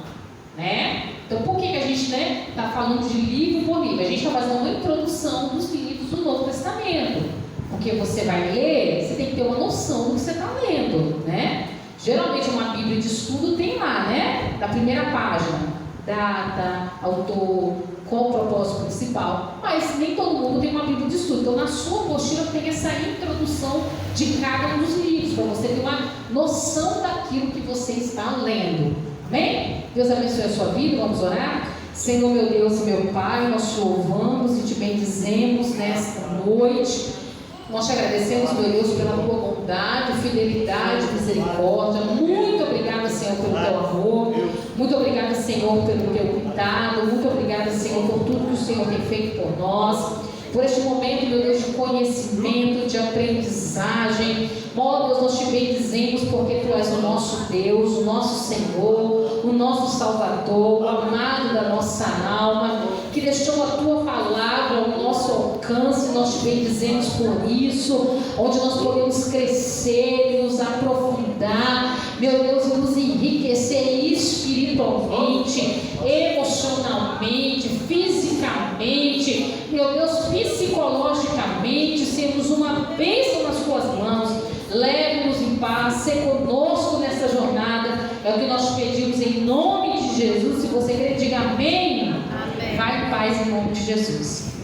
né? Então, por que a gente está falando de livro por livro? A gente está fazendo uma introdução dos livros do Novo Testamento. Porque você vai ler, você tem que ter uma noção do que você está lendo, né? Geralmente uma Bíblia de estudo tem lá, né? na primeira página, data, autor, qual o propósito principal, mas nem todo mundo tem uma Bíblia de estudo. Então, na sua apostila tem essa introdução de cada um dos livros, para você ter uma noção daquilo que você está lendo. Amém? Deus abençoe a sua vida. Vamos orar? Senhor, meu Deus e meu Pai, nós te louvamos e te bendizemos nesta noite. Nós te agradecemos, meu Deus, pela tua bondade, fidelidade, misericórdia. Muito obrigada, Senhor, pelo teu amor. Muito obrigada, Senhor, pelo teu cuidado. Muito obrigada, Senhor, por tudo que o Senhor tem feito por nós. Por este momento, meu Deus, de conhecimento, de aprendizagem. Ó Deus, nós te bendizemos porque Tu és o nosso Deus, o nosso Senhor, o nosso Salvador, o amado da nossa alma, que deixou a Tua palavra ao nosso alcance. Nós te bendizemos por isso, onde nós podemos crescer e nos aprofundar, meu Deus, e nos enriquecer espiritualmente, emocionalmente, fisicamente, meu Deus, psicologicamente, sermos uma bênção nas Tuas mãos. Leve-nos em paz, ser conosco nessa jornada, é o que nós te pedimos em nome de Jesus. Se você crê, diga amém. Amém. Vai em paz em nome de Jesus.